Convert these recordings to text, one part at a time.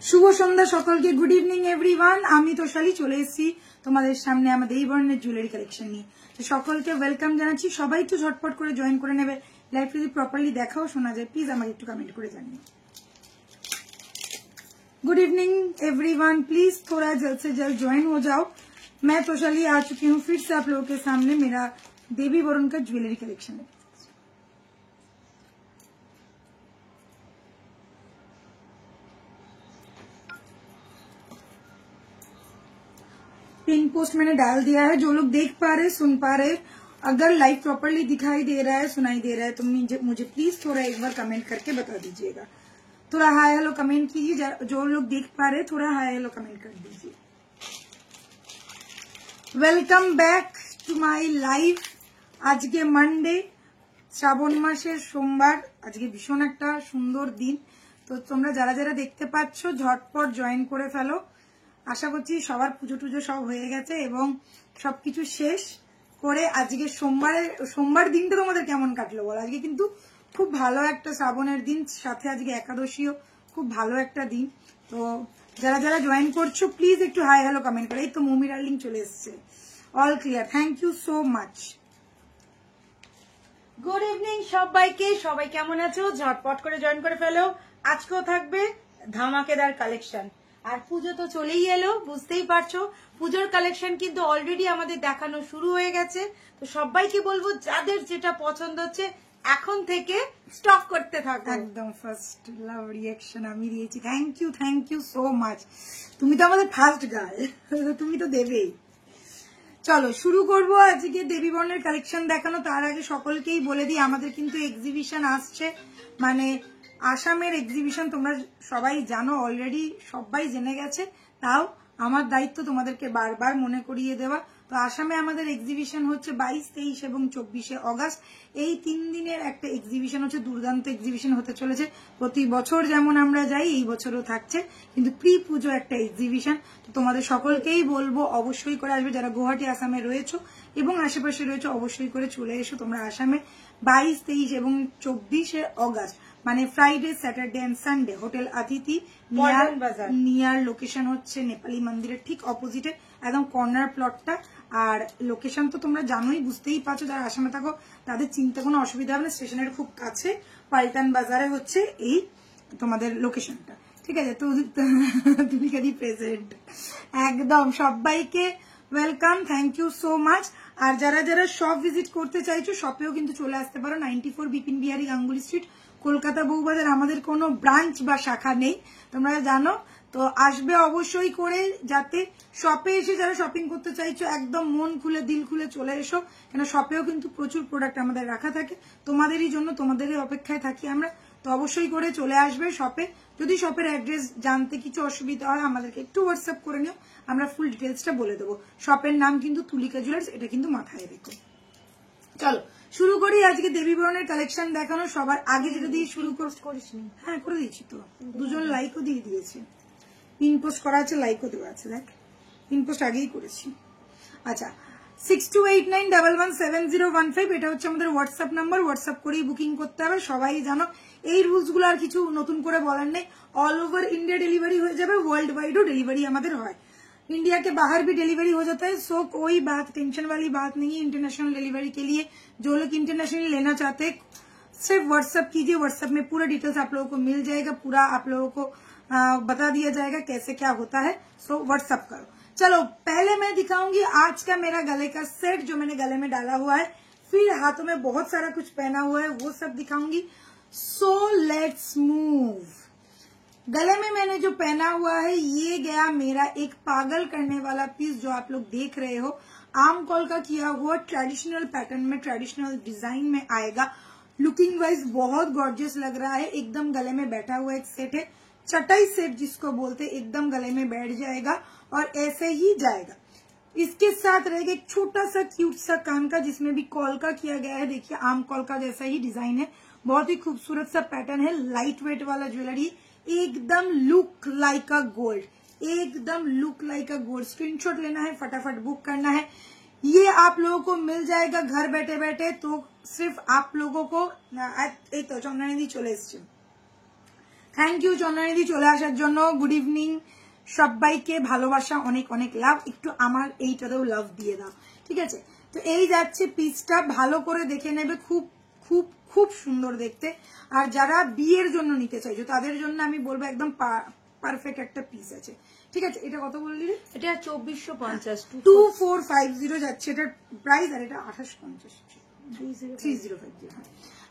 শুভ সন্ধ্যা সকলকে, good evening everyone. আমি তোষালি চলে এসেছি তোমাদের সামনে আমাদের এই বর্ণের জুয়েলারি কালেকশন নিয়ে। তো সকলকে ওয়েলকাম জানাচ্ছি। সবাই একটু ঝটপট করে জয়েন করে নেবে। লাইভ যদি প্রপারলি দেখাও শোনা যায় প্লিজ আমাকে একটু কমেंट করে জানিয়ে। गुड इवनिंग एवरीवन, प्लीज थोड़ा जल्द से जल्द ज्वाइन हो जाओ। मैं तोषाली आ चुकी हूँ फिर से आप लोगों के सामने मेरा देवी वरुण का ज्वेलरी कलेक्शन है। पिन पोस्ट मैंने डाल दिया है। जो लोग देख पा रहे सुन पा रहे, अगर लाइव प्रॉपरली दिखाई दे रहा है सुनाई दे रहा है तो मुझे प्लीज थोड़ा एक बार कमेंट करके बता दीजिएगा। थोड़ा हाय हेलो कमेंट कीजिए। जो लोग देख पा रहे थोड़ा हाय हेलो कमेंट कर दीजिए। Welcome back to my live. आज के मंडे, শ্রাবণ মাসের সোমবার। আজকে ভীষণ একটা সুন্দর দিন। তো তোমরা যারা যারা দেখতে পাচ্ছ ঝটপট জয়েন করে ফেলো। আশা করছি সবার পুজো টুজো সব হয়ে গেছে এবং সবকিছু শেষ করে আজকে সোমবার দিনটা তোমাদের কেমন কাটলো বলো। আজকে কিন্তু খুব ভালো একটা শ্রাবণের দিন, সাথে আজকে একাদশীও, খুব ভালো একটা দিন। তো যারা যারা জয়েন করছো প্লিজ একটু হাই হ্যালো কমেন্ট করে। এই তো মমি ডার্লিং চলে এসছে। All clear, thank you so much. Good evening সবাইকে। সবাই কেমন আছো? ঝটপট করে জয়েন করে ফেলো। আজকেও থাকবে ধামাকেদার কালেকশন। আর পুজো তো চলেই এলো, বুঝতেই পারছো। পুজোর কালেকশন কিন্তু অলরেডি আমাদের দেখানো শুরু হয়ে গেছে। তো সবাইকে বলবো যাদের যেটা পছন্দ হচ্ছে এখন থেকে স্টক করতে থাকো। একদম ফার্স্ট লাভ রিঅ্যাকশন আমি দিয়েছি। Thank you so much. তুমি তো আমাদের ফার্স্ট গার্ল, তুমি তো দেবেই। চলো শুরু করবো আজকে দেবী বর্ণের কালেকশন দেখানো। তার আগে সকলকেই বলে দিই আমাদের কিন্তু এক্সিবিশন আসছে, মানে আসামের এক্সিবিশন। তোমরা সবাই জানো, অলরেডি সবাই জেনে গেছে, তাও আমার দায়িত্ব তোমাদেরকে বারবার মনে করিয়ে দেওয়া। তো আসামে আমাদের এক্সিবিশন হচ্ছে 22, 23 এবং 24শে অগাস্ট। এই 3 দিনের একটা এক্সিবিশন হচ্ছে, দুর্দান্ত এক্সিবিশন হতে চলেছে। প্রতি বছর যেমন আমরা যাই এই বছরও থাকছে, কিন্তু প্রি পুজো একটা এক্সিবিশন। তো তোমাদের সকলকেই বলবো অবশ্যই করে আসবে। যারা গুয়াহাটি আসামে রয়েছো এবং আশেপাশে রয়েছো অবশ্যই করে চলে এসো তোমরা আসামে। 22, 23 এবং 24শে অগাস্ট মানে Friday, Saturday and Sunday hotel Atithi near location হচ্ছে নেপালি মন্দিরের ঠিক অপোজিটে, একদম কর্নার প্লটটা। আর লোকেশন তো তোমরা জানোই, বুঝতেই পারছো। যারা আসামে থাকো তাদের চিন্তা কোনো অসুবিধা হবে না, স্টেশনের খুব কাছে পাল্টান বাজারে হচ্ছে এই তোমাদের লোকেশনটা। ঠিক আছে? তো তুমি কাদি প্রেজেন্ট, একদম সবাইকে welcome, thank you so much. আর যারা যারা শপ ভিজিট করতে চাইছো শপেও কিন্তু চলে আসতে পারো। 94 বিপিন বিহারী গাঙ্গুলি স্ট্রিট, কলকাতা বউবাজার। আমাদের কোনো ব্রাঞ্চ বা শাখা নেই, তোমরা জানো। তো আসবে অবশ্যই করে, যাতে শপে এসে যারা শপিং করতে চাইছো একদম মন খুলে দিল খুলে চলে এসো। কেন শপেও কিন্তু প্রচুর প্রোডাক্ট আমাদের রাখা থাকে, তোমাদেরই জন্য, তোমাদেরই অপেক্ষায় থাকি আমরা। তো অবশ্যই করে চলে আসবে শপে। যদি শপের অ্যাড্রেস জানতে কিছু অসুবিধা হয় আমাদেরকে একটু হোয়াটসঅ্যাপ করে নিও, আমরা ফুল ডিটেলসটা বলে দেবো। শপের নাম কিন্তু তুলিকা জুয়েলার্স, এটা কিন্তু মাথায় রেখো। চলো শুরু করি আজকে দেবী বরণের কালেকশন দেখানো। সবার আগে যেটা দিয়ে শুরু করিসনি? হ্যাঁ করে দিয়েছি তো, দুজন লাইকও দিয়ে দিয়েছে। পিন পোস্ট করা আছে, লাইকও দেওয়া আছে, দেখ পিন পোস্ট আগেই করেছি। আচ্ছা 6289117015 এটা হচ্ছে আমাদের হোয়াটসঅ্যাপ নাম্বার। হোয়াটসঅ্যাপ করেই বুকিং করতে হবে, সবাই জানো। এই রুলস গুলো আর কিছু নতুন করে বলার নেই। ऑल ओवर इंडिया डिलीवरी हो जाए, वर्ल्ड वाइड डिलीवरी हमारे है, इंडिया के बाहर भी डिलीवरी हो जाता है। सो कोई बात टेंशन वाली बात नहीं है। इंटरनेशनल डिलीवरी के लिए जो लोग इंटरनेशनल लेना चाहते हैं सिर्फ व्हाट्सएप कीजिए। व्हाट्सएप में पूरा डिटेल्स आप लोगों को मिल जाएगा, पूरा आप लोगों को बता दिया जाएगा कैसे क्या होता है। सो व्हाट्सएप करो। चलो पहले मैं दिखाऊंगी आज का मेरा गले का सेट जो मैंने गले में डाला हुआ है, फिर हाथों में बहुत सारा कुछ पहना हुआ है वो सब दिखाऊंगी। So let's move. गले में मैंने जो पहना हुआ है ये गया मेरा एक पागल करने वाला पीस जो आप लोग देख रहे हो। आम कॉल का किया हुआ ट्रेडिशनल पैटर्न में, ट्रेडिशनल डिजाइन में आएगा। लुकिंग वाइज बहुत गॉर्जियस लग रहा है। एकदम गले में बैठा हुआ एक सेट है, चटाई सेट जिसको बोलते, एकदम गले में बैठ जाएगा और ऐसे ही जाएगा। इसके साथ रहेगा एक छोटा सा क्यूट सा कान का जिसमें भी कॉल का किया गया है। देखिए आम कॉल का जैसा ही डिजाइन है, बहुत ही खूबसूरत सा पैटर्न है। लाइट वेट वाला ज्वेलरी, एकदम लुक लाइक अ गोल्ड, एकदम look like a gold. Screenshot लेना है, फटाफट बुक करना है। ये आप लोगों को मिल जाएगा घर बैठे बैठे। तो सिर्फ आप लोगों को तो चंदना दी चले থ্যাংক ইউ চন্দ্রানিধি চলে আসার জন্য। গুড ইভিনিং সবাইকে, ভালোবাসা, অনেক অনেক লাভ। একটু আমার এইটাতেও লাভ দিয়ে দাও, ঠিক আছে? তো এই যাচ্ছে পিসটা, ভালো করে দেখে নেবে, খুব খুব খুব সুন্দর দেখতে। আর যারা বিয়ের জন্য নিতে চাইছো তাদের জন্য আমি বলবো একদম পারফেক্ট একটা পিস আছে, ঠিক আছে? এটা কত বললি রে? এটা 2450, 2450 যাচ্ছে এটার প্রাইস, আর এটা 2850, 3050।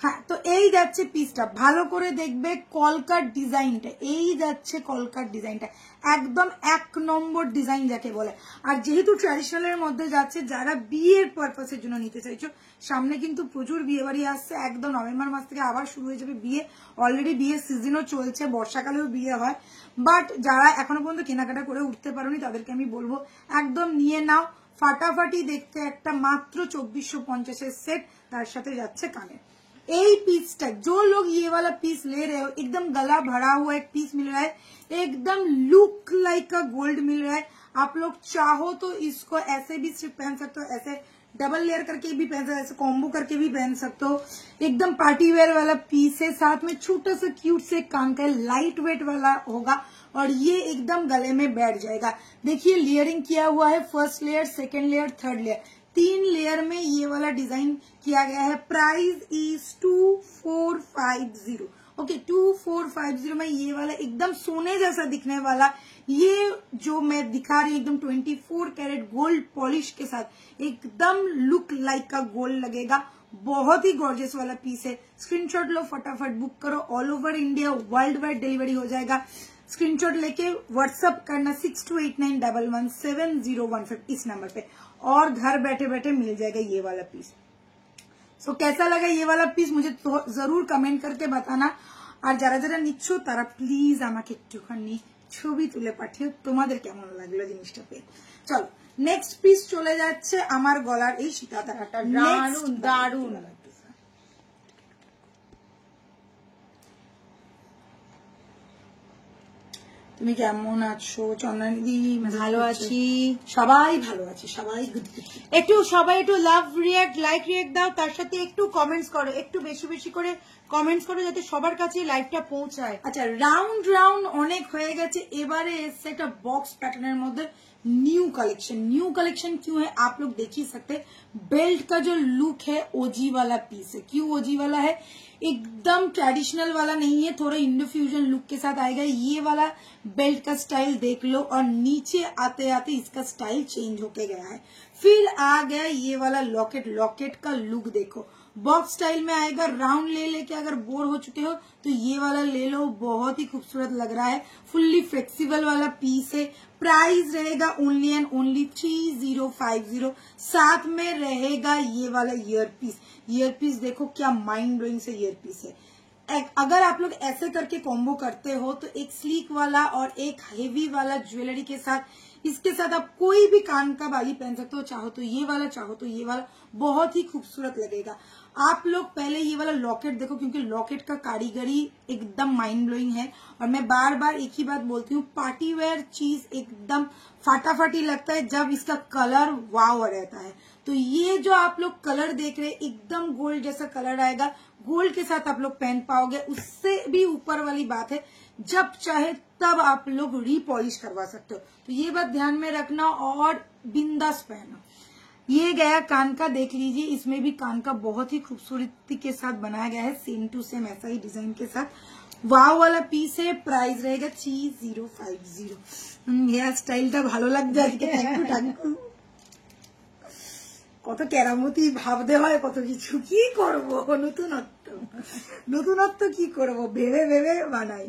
হ্যাঁ, তো এই যাচ্ছে পিসটা, ভালো করে দেখবে কলকার ডিজাইনটা, এই যাচ্ছে কলকার ডিজাইনটা, একদম 1 নম্বর ডিজাইন যাকে বলে। আর যেহেতু ট্র্যাডিশনালের মধ্যে যাচ্ছে, যারা বিয়ের পারপাসের জন্য নিতে চাইছো, সামনে কিন্তু প্রচুর বিয়ে বাড়ি আসছে, একদম নভেম্বর মাস থেকে আবার শুরু হয়ে যাবে বিয়ে। অলরেডি বিয়ের সিজনও চলছে, বর্ষাকালেও বিয়ে হয়। বাট যারা এখনো পর্যন্ত কেনাকাটা করে উঠতে পারোনি তাদেরকে আমি বলবো একদম নিয়ে নাও, ফাটাফাটি দেখতে একটা, মাত্র 2450 সেট, তার সাথে যাচ্ছে কানের। এই पीस टाइप जो लोग ये वाला पीस ले रहे हो, एकदम गला भरा हुआ एक पीस मिल रहा है, एकदम लुक लाइक का गोल्ड मिल रहा है। आप लोग चाहो तो इसको ऐसे भी सिर्फ पहन सकते हो, ऐसे डबल लेयर करके भी पहन सकते हो, ऐसे कॉम्बो करके भी पहन सकते हो। एकदम पार्टी वेयर वाला पीस है, साथ में छोटा सा क्यूट से कान का लाइट वेट वाला होगा और ये एकदम गले में बैठ जाएगा। देखिए लेयरिंग किया हुआ है, first layer, second layer, third layer, 3 layer में ये वाला डिजाइन किया गया है। Price is 2450। ओके, 2450 में ये वाला एकदम सोने जैसा दिखने वाला, ये जो मैं दिखा रही हूँ एकदम 24 कैरेट गोल्ड पॉलिश के साथ, एकदम लुक लाइक का गोल्ड लगेगा। बहुत ही गॉर्जियस वाला पीस है। स्क्रीनशॉट लो, फटाफट बुक करो, all over India world wide delivery हो जाएगा। स्क्रीनशॉट लेके व्हाट्सएप करना 6289117015 इस नंबर पे, और घर बैठे बैठे मिल जाएगा ये वाला पीस। सो कैसा लगा ये वाला पीस मुझे तो जरूर कमेंट करके बताना। আর যারা যারা নিচ্ছ তারা প্লিজ আমাকে একটুখানি ছবি তুলে পাঠিও তোমাদের কেমন লাগলো জিনিসটা পেয়ে। চলো নেক্সট পিস চলে যাচ্ছে আমার গলার এই সীতাতারাটা, দারুন দারুন। তুমি কেমন আছো চন্দ্রানিধি? ভালো আছি, সবাই ভালো আছে, সবাই গুড গুড। একটু সবাই একটু লাভ রিয়াক্ট, লাইক রিয়াক্ট দাও, তার সাথে একটু কমেন্টস করো, একটু বেশি বেশি করে কমেন্টস করো যাতে সবার কাছে লাইভটা পৌঁছায়। আচ্ছা, রাউন্ড রাউন্ড অনেক হয়ে গেছে, এবারে এসছে একটা বক্স पैटर्न मध्य न्यू कलेक्शन क्यों है आप लोग देख ही सकते। बेल्ट का जो लुक है ओजी वाला पीस है। क्यों ओजी वाला है? एकदम ट्रेडिशनल वाला नहीं है, थोड़ा इंडो फ्यूजन लुक के साथ आएगा। ये वाला बेल्ट का स्टाइल देख लो, और नीचे आते आते इसका स्टाइल चेंज होके गया है। फिर आ गया ये वाला लॉकेट का लुक देखो, बॉक्स स्टाइल में आएगा। राउंड ले लेके अगर बोर हो चुके हो तो ये वाला ले लो, बहुत ही खूबसूरत लग रहा है। फुल्ली फ्लेक्सिबल वाला पीस है। प्राइस रहेगा ओनली एंड ओनली 3050। साथ में रहेगा ये वाला ईयर पीस देखो क्या माइंड ब्लोइंग से ईयर पीस है। अगर आप लोग ऐसे करके कॉम्बो करते हो तो एक स्लीक वाला और एक हेवी वाला ज्वेलरी के साथ, इसके साथ आप कोई भी कान का बाली पहन सकते हो, चाहो तो ये वाला, चाहो तो ये वाला, बहुत ही खूबसूरत लगेगा। आप लोग पहले ये वाला लॉकेट देखो, क्योंकि लॉकेट का कारीगरी एकदम माइंड ब्लोइंग है। और मैं बार बार एक ही बात बोलती हूँ, पार्टी वेयर चीज एकदम फाटाफाटी लगता है जब इसका कलर वाव रहता है। तो ये जो आप लोग कलर देख रहे हैं एकदम गोल्ड जैसा कलर आएगा, गोल्ड के साथ आप लोग पहन पाओगे। उससे भी ऊपर वाली बात है, जब चाहे तब आप लोग रीपॉलिश करवा सकते हो, तो ये बात ध्यान में रखना और बिंदास पहनो। ये गया कान का, देख लीजिए, इसमें भी कान का बहुत ही खूबसूरती के साथ बनाया गया है, सेम टू सेम ऐसा ही डिजाइन के साथ। वाव वाला पीस है। प्राइस रहेगा 3050। हेयर स्टाइलটা ভালো লাগছে আজকে, থ্যাংক ইউ। কত কেরামতি ভাবতে হয়, কত কিছু কি করব, নতুনত্ব কি করব ভেবে ভেবে বানাই।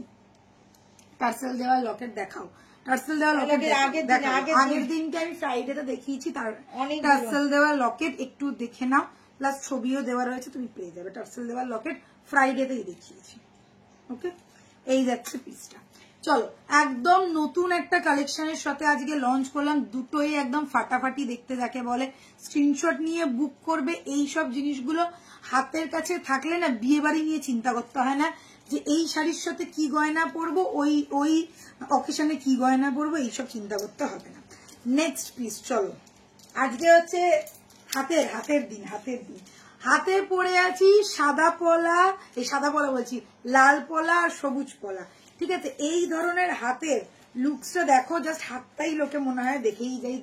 টার্সেল দেওয়া লকেট দেখাও, টার্সেল দেওয়া লকেট আগের দিনকে আমি ফ্রাইডেতে দেখিয়েছি, তার টার্সেল দেওয়া লকেট একটু দেখে নাও, প্লাস ছবিও দেওয়া রয়েছে, তুমি পেয়ে যাবে। টার্সেল দেওয়া লকেট ফ্রাইডেতেই দেখিয়েছি। ওকে, এই যাচ্ছে পিসটা। চলো একদম নতুন একটা কালেকশনের সাথে আজকে লঞ্চ করলাম, দুটোই একদম ফাটাফাটি দেখতে যাকে বলে। স্ক্রিনশট নিয়ে বুক করবে। এই সব জিনিসগুলো হাতের কাছে থাকলে না বিয়ে বাড়ি নিয়ে চিন্তা করতে হয় না যে এই শাড়ির সাথে কি গয়না পরবো, ওই অকেশনে কি গয়না পরবো, এইসব চিন্তা করতে হবে না। নেক্সট পিস চলো, আজকে হচ্ছে হাতের দিন। হাতে পরে আছি সাদা পলা, এই সাদা পলা বলছি, লাল পলা আর সবুজ পলা, ঠিক আছে। এই ধরনের হাতের লুকসটা দেখো, জাস্ট হাতটাই লোকে মনে হয় দেখেই যায়।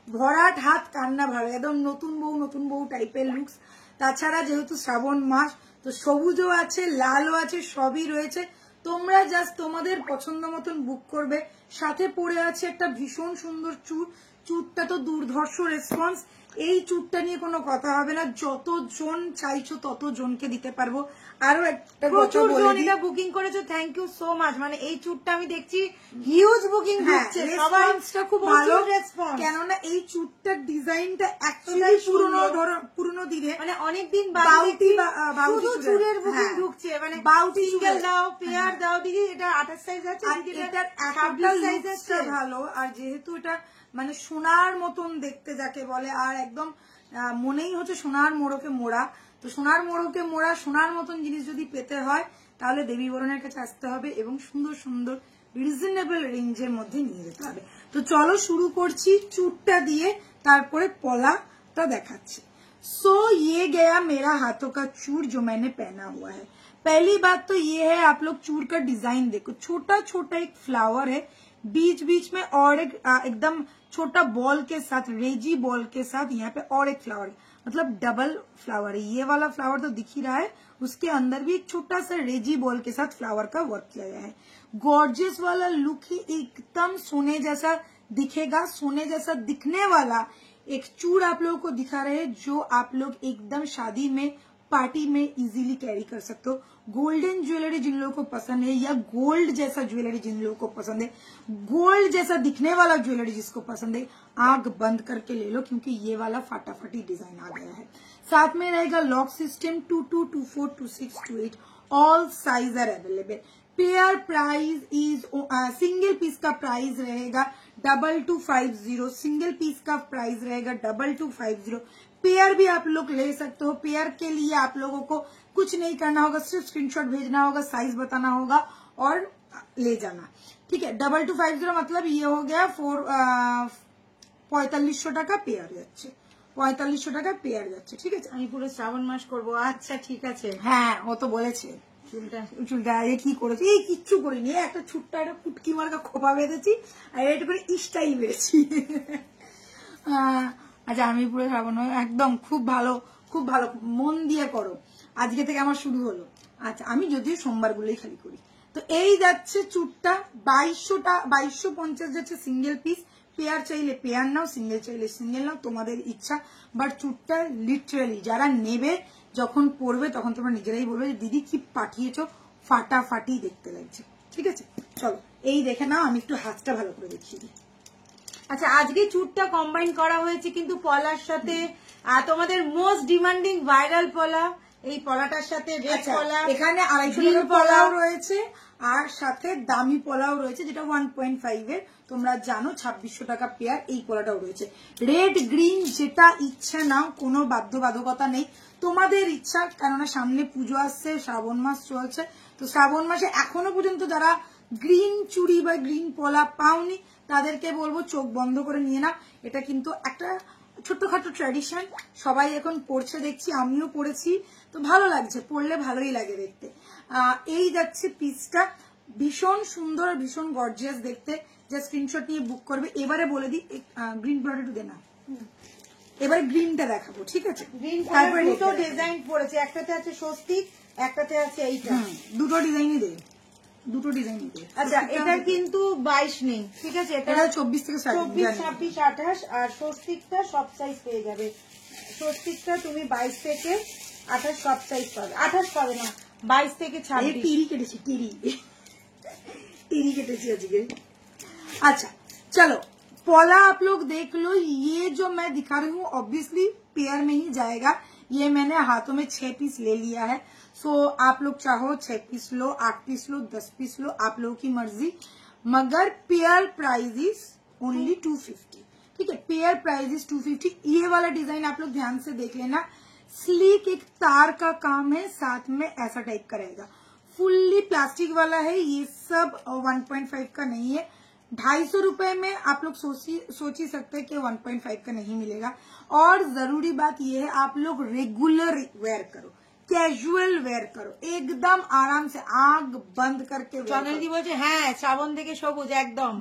ভরাট হাত কান্না ভাবে, একদম নতুন বউ টাইপের লুকস। তাছাড়া যেহেতু শ্রাবণ মাস, তো সবুজও আছে, লালও আছে, সবই রয়েছে। তোমরা জাস্ট তোমাদের পছন্দ মতন বুক করবে। সাথে পরে আছে একটা ভীষণ সুন্দর চুরটা তো দুর্ধর্ষ রেসপন্স। এই চুরটা নিয়ে কোনো কথা হবে না, যতজন চাইছো তত জনকে দিতে পারবো। আরো একটা প্রচুর জন এটা বুকিং করেছে, থ্যাংক ইউ সো মাচ। মানে এই চুরটা আমি দেখছি হিউজ বুকিং হচ্ছে, রেসপন্সটা খুব ভালো, কেননা এই চুরটার ডিজাইনটা অ্যাকচুয়ালি পুরনো দিনে, মানে অনেকদিন শুধু চুরের বুকিং ঢুকছে, মানে সিঙ্গেল দাও, পেয়ার দাও। দিদি এটা 28 সাইজ আছে, এটার একটা সাইজটা ভালো। আর যেহেতু এটা মানে সোনার মতন দেখতে যাকে বলে, আর একদম মনেই হচ্ছে সোনার মোড়কে মোড়া, তো সোনার মোড়কে মোড়া সোনার মতন জিনিস যদি পেতে হয় তাহলে দেবী বরণের কাছে আসতে হবে এবং সুন্দর সুন্দর রিজনেবল রেঞ্জের মধ্যে নিয়ে যেতে হবে। তো চলো শুরু করছি চুরটা দিয়ে, তারপরে পলাটা দেখাচ্ছি। सो ये गया मेरा हाथों का चूर जो मैंने पहना हुआ है। पहली बात तो ये है, आप लोग चूर का डिजाइन देखो, छोटा छोटा एक फ्लावर है, बीच में और एक एकदम छोटा बॉल के साथ, रेजी बॉल के साथ यहाँ पे और एक फ्लावर, मतलब डबल फ्लावर है। ये वाला फ्लावर तो दिख ही रहा है, उसके अंदर भी एक छोटा सा रेजी बॉल के साथ फ्लावर का वर्क किया गया है। गॉर्जियस वाला लुक ही एकदम सोने जैसा दिखेगा, सोने जैसा दिखने वाला एक चूड़ आप लोगों को दिखा रहे हैं, जो आप लोग एकदम शादी में पार्टी में इजीली कैरी कर सकते हो। गोल्डन ज्वेलरी जिन लोगों को पसंद है, या गोल्ड जैसा ज्वेलरी जिन लोगों को पसंद है, गोल्ड जैसा दिखने वाला ज्वेलरी जिसको पसंद है, आंख बंद करके ले लो, क्योंकि ये वाला फटाफटी डिजाइन आ गया है। साथ में रहेगा lock system, 22, 24, 26, 28, all size are available. Pair price is single piece का प्राइस रहेगा 2250, सिंगल पीस का प्राइस रहेगा 2250। पेयर भी आप लोग ले सकते हो। पेयर के लिए आप लोगों को कुछ नहीं करना होगा, सिर्फ स्क्रीनशॉट भेजना होगा, साइज बताना होगा और ले जाना, ठीक है। 2250 मतलब ये हो गया 4500 টাকা পেয়ার যাচ্ছে, 4500 টাকা পেয়ার যাচ্ছে, ঠিক আছে। আমি পুরো শ্রাবণ মাস করবো, আচ্ছা ঠিক আছে। হ্যাঁ ও তো বলেছে চুলটা কি করেছি, এই কিচ্ছু করিনি, একটা ছোট্ট একটা কুটকি মার্কা খোপা বেঁধেছি আর এটা করে স্টাইল বেঁধেছি। আচ্ছা আমি পুরো শ্রাবণ একদম খুব ভালো মন দিয়ে করো, আজকে থেকে আমার শুরু হলো। আচ্ছা আমি যদিও সোমবার গুলোই খালি করি। তো এই যাচ্ছে চুটটা 2250 যাচ্ছে সিঙ্গেল পিস। পেয়ার চাইলে পেয়ার নাও, সিঙ্গেল চাইলে সিঙ্গেল নাও, তোমাদের ইচ্ছা। বাট চুটটা লিটারালি যারা নেবে যখন পরবে তখন তোমরা নিজেরাই বলবে যে দিদি কি পাঠিয়েছো, ফাটাফাটি দেখতে লাগছে, ঠিক আছে। চলো এই দেখে নাও, আমি একটু হাতটা ভালো করে দেখিয়ে দিই। আচ্ছা আজকে চুটটা কম্বাইন করা হয়েছে কিন্তু পলার সাথে, তোমাদের মোস্ট ডিমান্ডিং ভাইরাল পলা, এই পলাটার সাথে রেড পলা, এখানে 250 পলাও রয়েছে আর সাথে দামি পলাও রয়েছে, যেটা 1.5 এর, তোমরা জানো 2600 টাকা পেয়ার। এই পলাটাও রয়েছে রেড গ্রিন, যেটা ইচ্ছা নাও, কোনো বাধ্যবাধকতা নেই, তোমাদের ইচ্ছা। কেননা সামনে পুজো আসছে, শ্রাবণ মাস চলছে, তো শ্রাবণ মাসে এখনো পর্যন্ত যারা গ্রিন চুড়ি বা গ্রিন পলা পাওনি তাদেরকে বলবো চোখ বন্ধ করে নিয়ে না। এটা কিন্তু একটা ছোট্টখাটো ট্র্যাডিশন, সবাই এখন পড়ছে দেখছি, আমিও পড়েছি, তো ভালো লাগছে, পড়লে ভালোই লাগে দেখতে। এই যাচ্ছে পিসটা, ভীষণ সুন্দর, ভীষণ গর্জিয়াস দেখতে। যা স্ক্রিনশট নিয়ে বুক করবে। এবারে বলে দিই গ্রিন পলাটা একটু দে না, এবারে গ্রিনটা দেখাবো, ঠিক আছে। তারপরে দুটো ডিজাইন পড়েছে, একটাতে আছে স্বস্তিক, একটাতে আছে এইটা, দুটো ডিজাইনই দে, দুটো ডিজাইনই দে। আচ্ছা এটা কিন্তু 22 নেই, ঠিক আছে, এটা 24 থেকে 24, 26, 28, আর স্বস্তিকটা সব সাইজ পেয়ে যাবে। স্বস্তিকটা তুমি 22 থেকে 28 সব সাইজ পাবে, 28 পাবে না, 22 থেকে 26। টিরি কেটেছি, টিরি কেটেছি আজকে। अच्छा चलो पौला आप लोग देख लो। ये जो मैं दिखा रही हूँ ऑब्वियसली पेयर में ही जाएगा। ये मैंने हाथों में 6 पीस ले लिया है। सो आप लोग चाहो 6 पीस लो, 8 पीस लो, 10 पीस लो, आप लोगों की मर्जी। मगर पेयर प्राइस इज ओनली 250, ठीक है। Pair price is 250। ये वाला डिजाइन आप लोग ध्यान से देख लेना, स्लीक एक तार का काम है, साथ में ऐसा टाइप का रहेगा, फुल्ली प्लास्टिक वाला है। ये सब 1.5 का नहीं है। 250 रुपए में आप लोग सोच ही सकते हैं कि 1.5 का नहीं मिलेगा। और जरूरी बात ये है आप लोग रेगुलर वेयर करो, कैजुअल वेयर करो, एकदम आराम से आंख बंद करके चैनल की बोलছে হ্যাঁ শ্রাবণ থেকে সবুজ एकदम।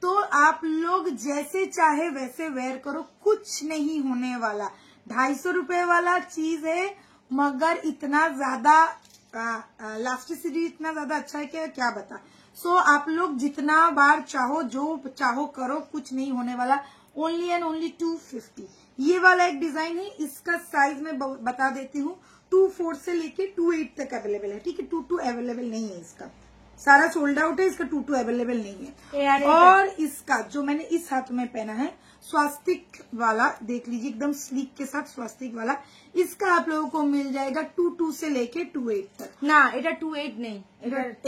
तो आप लोग जैसे चाहे वैसे वेयर करो, कुछ नहीं होने वाला। 250 रुपए वाला चीज है मगर इतना ज्यादा इलास्टिसिटी इतना ज्यादा अच्छा है कि क्या बता। सो आप लोग जितना बार चाहो जो चाहो करो, कुछ नहीं होने वाला। Only and only 250। ये वाला एक डिजाइन है, इसका साइज मैं बता देती हूँ, 24 से लेके 28 तक अवेलेबल है, ठीक है। 22 अवेलेबल नहीं है, इसका सारा सोल्ड आउट है, इसका 22 अवेलेबल नहीं है। और इसका जो मैंने इस हाथ में पहना है स्वास्तिक वाला, देख लीजिए एकदम स्लीक के साथ स्वास्तिक वाला, इसका आप लोगों को मिल जाएगा 22 से लेके 28 तक। না এটা 28 নেই,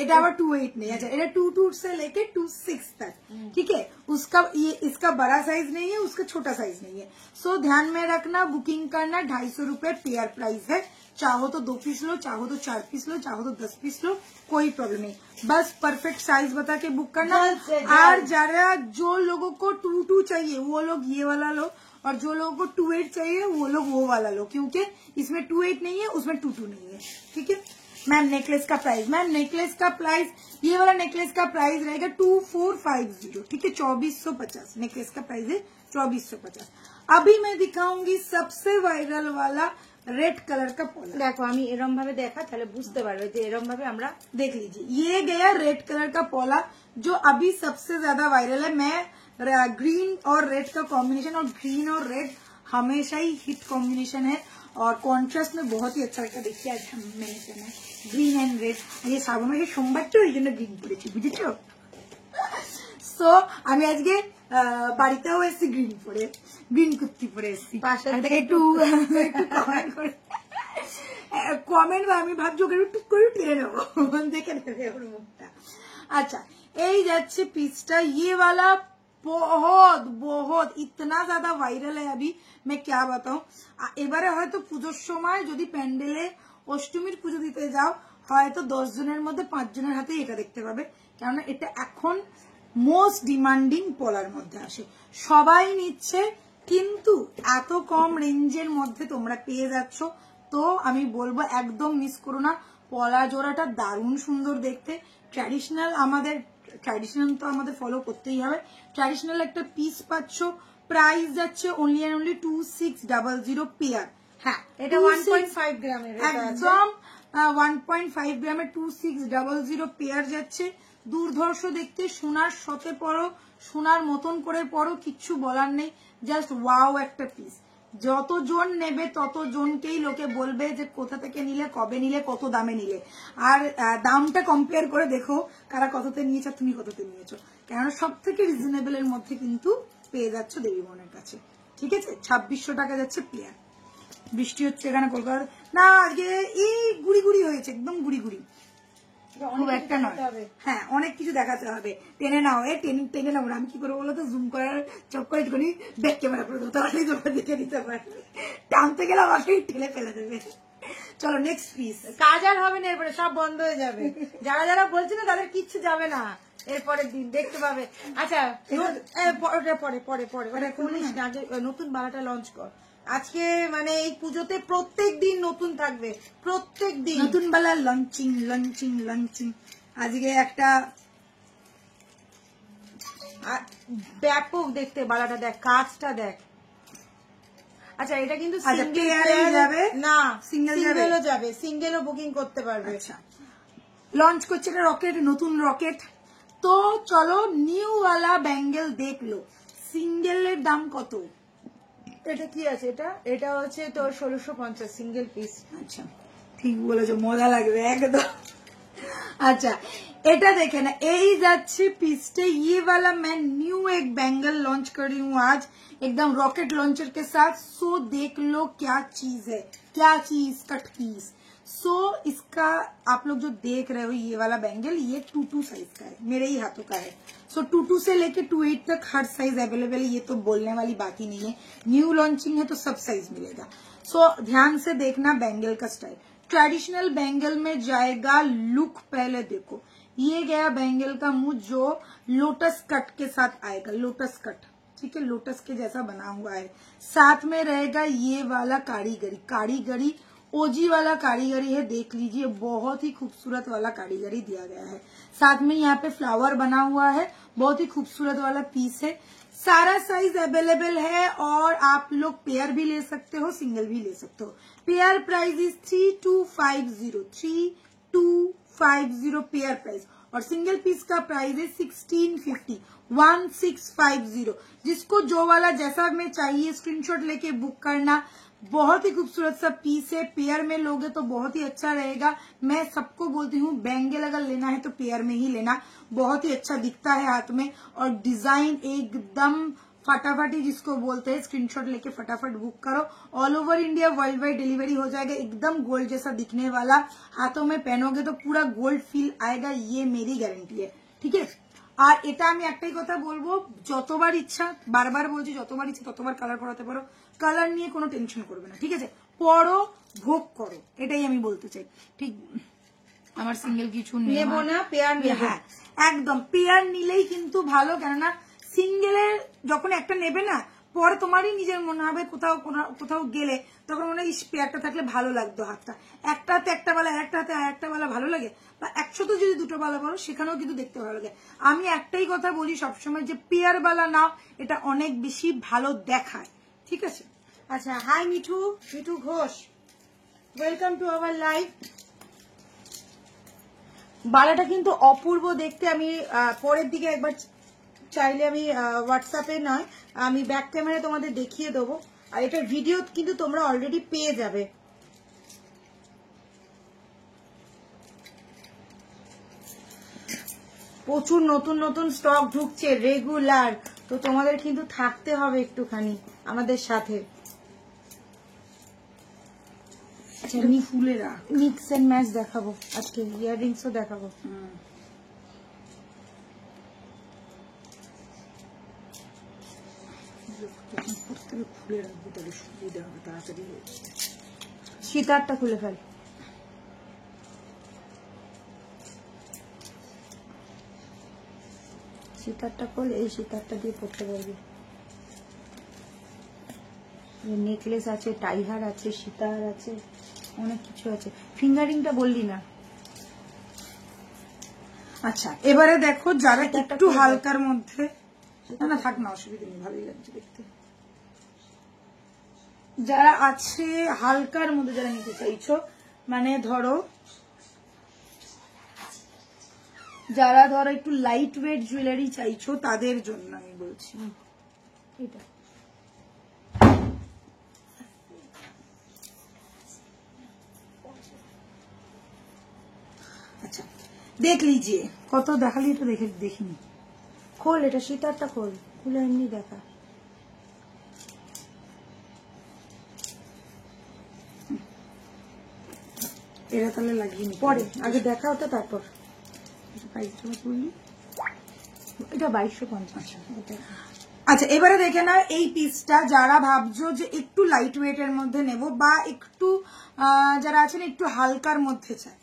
এটা আবার 28 नहीं, अच्छा এটা 22 से लेके 26 तक, ठीक है। उसका ये इसका बड़ा साइज नहीं है, उसका छोटा साइज नहीं है। सो ध्यान में रखना, बुकिंग करना 250 रुपए पेयर प्राइस है। चाहो तो 2 पीस लो, चाहो तो 4 पीस लो, चाहो तो 10 पीस लो, कोई प्रॉब्लम नहीं। बस परफेक्ट साइज बता के बुक करना। और जरा जो लोगों को 22 चाहिए वो लोग ये वाला लो, और जो लोगों को 28 चाहिए वो लोग वो वाला लो, क्योंकि इसमें 28 नहीं है, उसमें 22 नहीं है, ठीक है। मैम नेकलेस का प्राइस, मैम नेकलेस का प्राइस, ये वाला नेकलेस का प्राइस रहेगा 2450, ठीक है। 2450 नेकलेस का प्राइस है, 2450। अभी मैं दिखाऊंगी सबसे वायरल वाला रेड कलर का पोला। দেখো আমি এরকম ভাবে দেখা তাহলে বুঝতে পারবে যে এরকম ভাবে আমরা देख लीजिए, ये गया रेड कलर का पोला जो अभी सबसे ज्यादा वायरल है। मैं ग्रीन और रेड का कॉम्बिनेशन, और ग्रीन और रेड हमेशा ही हिट कॉम्बिनेशन है और कॉन्ट्रास्ट में बहुत ही अच्छा लगता है। देखिए आज मैंने पहना है ग्रीन एंड रेड, ये শ্রাবণ মাসের সোমবার তো এই জন্য গ্রিন পরেছি, বুঝেছো। সো আমি আজকে বাড়িতেও এসেছি গ্রিন পরে, গ্রিন কুর্তি পরে এসেছি। একটু কমেন্ট করে কমেন্ট আমি ভাবছি ওকে টুক করে টেনে নেবো, দেখে নেবে ওর মুখটা। अच्छा এই যাচ্ছে পিসটা, ये वाला बहुत बहुत इतना ज्यादा वायरल है अभी, मैं क्या बताऊं। এবারে হয়তো পুজোর সময় যদি প্যান্ডেলে অষ্টমীর পুজো দিতে যাও, হয়তো 10 জনের মধ্যে 5 জনের হাতে এটা দেখতে পাবে, কারণ এটা এখন মোস্ট ডিমান্ডিং পলার মধ্যে আসে, সবাই নিচ্ছে, কিন্তু এত কম রেঞ্জের মধ্যে তোমরা পেয়ে যাচ্ছ। তো আমি বলবো একদম মিস করো না, পলা জোড়াটা দারুণ সুন্দর দেখতে। ট্র্যাডিশনাল তো আমাদের ফলো করতেই হবে। ট্র্যাডিশনাল একটা পিস পাচ্ছ, প্রাইস যাচ্ছে অনলি এন্ড অনলি 2600 পেয়ার। হ্যাঁ এটা 1.5 গ্রামের, একদম 1.5 গ্রামের 2600 পেয়ার যাচ্ছে। দুর্ধর্ষ দেখতে, সোনার সাথে পরো, সোনার মতন করে পরো, কিচ্ছু বলার নেই, জাস্ট ওয়াও একটা পিস। যতজন নেবে ততজনকেই লোকে বলবে যে কোথা থেকে নিলে, কবে নিলে, কত দামে নিলে। আর দামটা কম্পেয়ার করে দেখো কারা কততে নিয়েছো, তুমি কততে নিয়েছো, কেননা সব থেকে রিজনেবল এর মধ্যে কিন্তু পেয়ে যাচ্ছ দেবী বোনের কাছে, ঠিক আছে। 2600 টাকা যাচ্ছে পেয়ার। বৃষ্টি হচ্ছে এখানে কলকাতা না, আজকে এই গুড়ি গুড়ি হয়েছে, একদম গুড়ি গুড়ি, খুব একটা নয়। হ্যাঁ অনেক কিছু দেখাতে হবে, টেনে নাও, টেনে নাও। আমি কি করবো বলো তো, জুম করার চক করে একটুখানি ব্যাক ক্যামেরা করে দেবো, তাহলে তোমরা দেখে নিতে পারবে। টানতে গেলে আমাকে ঠেলে ফেলে দেবে। চলো নেক্সট পিস। কাজ আর হবে না, এরপরে সব বন্ধ হয়ে যাবে। যারা যারা বলছে না তাদের কিচ্ছু যাবে না, এরপরের দিন দেখতে পাবে। আচ্ছা পরে পরে পরে ওটা খুলিস না, আগে নতুন বালাটা লঞ্চ কর। আজকে মানে এই পুজোতে প্রত্যেক দিন নতুন থাকবে, প্রত্যেক দিন নতুন বালা লঞ্চিং লঞ্চিং লঞ্চিং। আজকে একটা ব্যাপক দেখতে বালাটা দেখ, কাজটা দেখ। আচ্ছা এটা কিন্তু যাবে না, সিঙ্গেলও যাবে, সিঙ্গেলও বুকিং করতে পারবে। আচ্ছা লঞ্চ করছে এটা রকেট, নতুন রকেট। তো চলো নিউ ওয়ালা ব্যাঙ্গেল দেখলো। সিঙ্গেলের দাম কত? এটা কি আছে, এটা হচ্ছে তোর 1650 সিঙ্গেল পিস। আচ্ছা ঠিক বলেছো, মজা লাগবে একদম। अच्छा এটা দেখে না, এই যাচ্ছে পিসটা। ये वाला मैं न्यू एक बैंगल लॉन्च कर रही हूँ आज, एकदम रॉकेट लॉन्चर के साथ। सो देख लो क्या चीज है, क्या चीज, कट पीस। सो इसका आप लोग जो देख रहे हो ये वाला बैंगल, ये 22 साइज का है, मेरे ही हाथों का है। सो 22 से लेके 28 तक हर साइज अवेलेबल है, ये तो बोलने वाली बात ही नहीं है। न्यू लॉन्चिंग है तो सब साइज मिलेगा। सो ध्यान से देखना बैंगल का स्टाइल। ट्रेडिशनल बैंगल में जाएगा लुक, पहले देखो ये गया बैंगल का मुंह जो लोटस कट के साथ आएगा, लोटस कट, ठीक है, लोटस के जैसा बना हुआ है। साथ में रहेगा ये वाला कारीगरी ओजी वाला कारीगरी है, देख लीजिए बहुत ही खूबसूरत वाला कारीगरी दिया गया है। साथ में यहाँ पे फ्लावर बना हुआ है, बहुत ही खूबसूरत वाला पीस है। सारा साइज अवेलेबल है और आप लोग पेयर भी ले सकते हो, सिंगल भी ले सकते हो। Pair price is 3250 pair price और सिंगल पीस का प्राइस है 1650। जिसको जो वाला जैसा में चाहिए स्क्रीनशॉट लेके बुक करना। बहुत ही खूबसूरत सा पीस है, पेयर में लोगे तो बहुत ही अच्छा रहेगा। मैं सबको बोलती हूँ बैंगल अगर लेना है तो पेयर में ही लेना, बहुत ही अच्छा दिखता है हाथ में और डिजाइन एकदम फटाफटी जिसको बोलते हैं। स्क्रीनशॉट लेके फटाफट बुक करो, all over India world wide delivery हो जाएगा। एकदम गोल्ड जैसा दिखने वाला, हाथों में पहनोगे तो पूरा गोल्ड फील आएगा, ये मेरी गारंटी है, ठीक है। আর এটা আমি একটাই কথা বলবো, যতবার ইচ্ছা, বারবার বলছি যতবার ইচ্ছা ততবার কালার করাতে পারো, কালার নিয়ে কোনো টেনশন করবে না, ঠিক আছে। পরো, ভোগ করো, এটাই আমি বলতে চাই, ঠিক। আমার সিঙ্গেল কিছু নেব না, পেয়ার নিয়ে, হ্যাঁ একদম পেয়ার নিলেই কিন্তু ভালো, কেননা সিঙ্গেলের যখন একটা নেবে না পরে তোমারই নিজের মনে হবে কোথাও গেলে তখন মনে হয় পেয়ারটা থাকলে ভালো লাগতো, হাতটা একটা হাতে একটা বেলা একটা হাতে একটা বেলা ভালো লাগে, বা 100 তো যদি দুটো বেলা বলো সেখানেও কিন্তু দেখতে ভালো লাগে। আমি একটাই কথা বলি সবসময় যে পেয়ার বেলা নাও, এটা অনেক বেশি ভালো দেখায়, ঠিক আছে। আচ্ছা, hi Mithu Ghosh, welcome to our live. বালাটা কিন্তু অপূর্ব দেখতে। আমি পরের দিকে একবার চাইলে আমি হোয়াটসঅ্যাপে নয়, আমি ব্যাক ক্যামেরায় তোমাদের দেখিয়ে দেবো, আর এটার ভিডিও কিন্তু তোমরা অলরেডি পেয়ে যাবে। প্রচুর নতুন নতুন স্টক ঢুকছে রেগুলার, তো তোমাদের কিন্তু থাকতে হবে একটুখানি আমাদের সাথে। আচ্ছা, ফুলেরা মিক্স এন্ড ম্যাচ দেখাবো আজকে, ইয়াররিংসও দেখাবো। খুলে রাখবো তাহলে সুবিধা হবে, তাড়াতাড়ি সীতারটা খুলে ফেল। সীতারটা খুলে এই সীতারটা দিয়ে পড়তে পারবি। নেকলেস আছে, টাইহার আছে, সীতার আছে, অনেক কিছু আছে। ফিঙ্গারিংটা বললি না। আচ্ছা, এবারে দেখো যারা একটু হালকার মধ্যে, না থাক না অসুবিধা নেই, ভালোই লাগছে দেখতে। যারা আছে হালকার মধ্যে যারা নিতে চাইছো, মানে ধরো যারা ধরো একটু লাইট ওয়েট জুয়েলারি চাইছো তাদের জন্য আমি বলছি এটা। আচ্ছা দেখ লিজিয়ে, কত দেখালি তো দেখিনি। খোল এটা, সীতারটা খোল, খুলে এমনি দেখা। এরা তাহলে লাগিয়ে নি, পরে আগে দেখা হতো তারপর। এটা 2250। আচ্ছা, এবারে দেখে নাও এই পিসটা। যারা ভাবছো যে একটু লাইট ওয়েট এর মধ্যে নেব বা একটু যারা আছেন একটু হালকার মধ্যে চায়,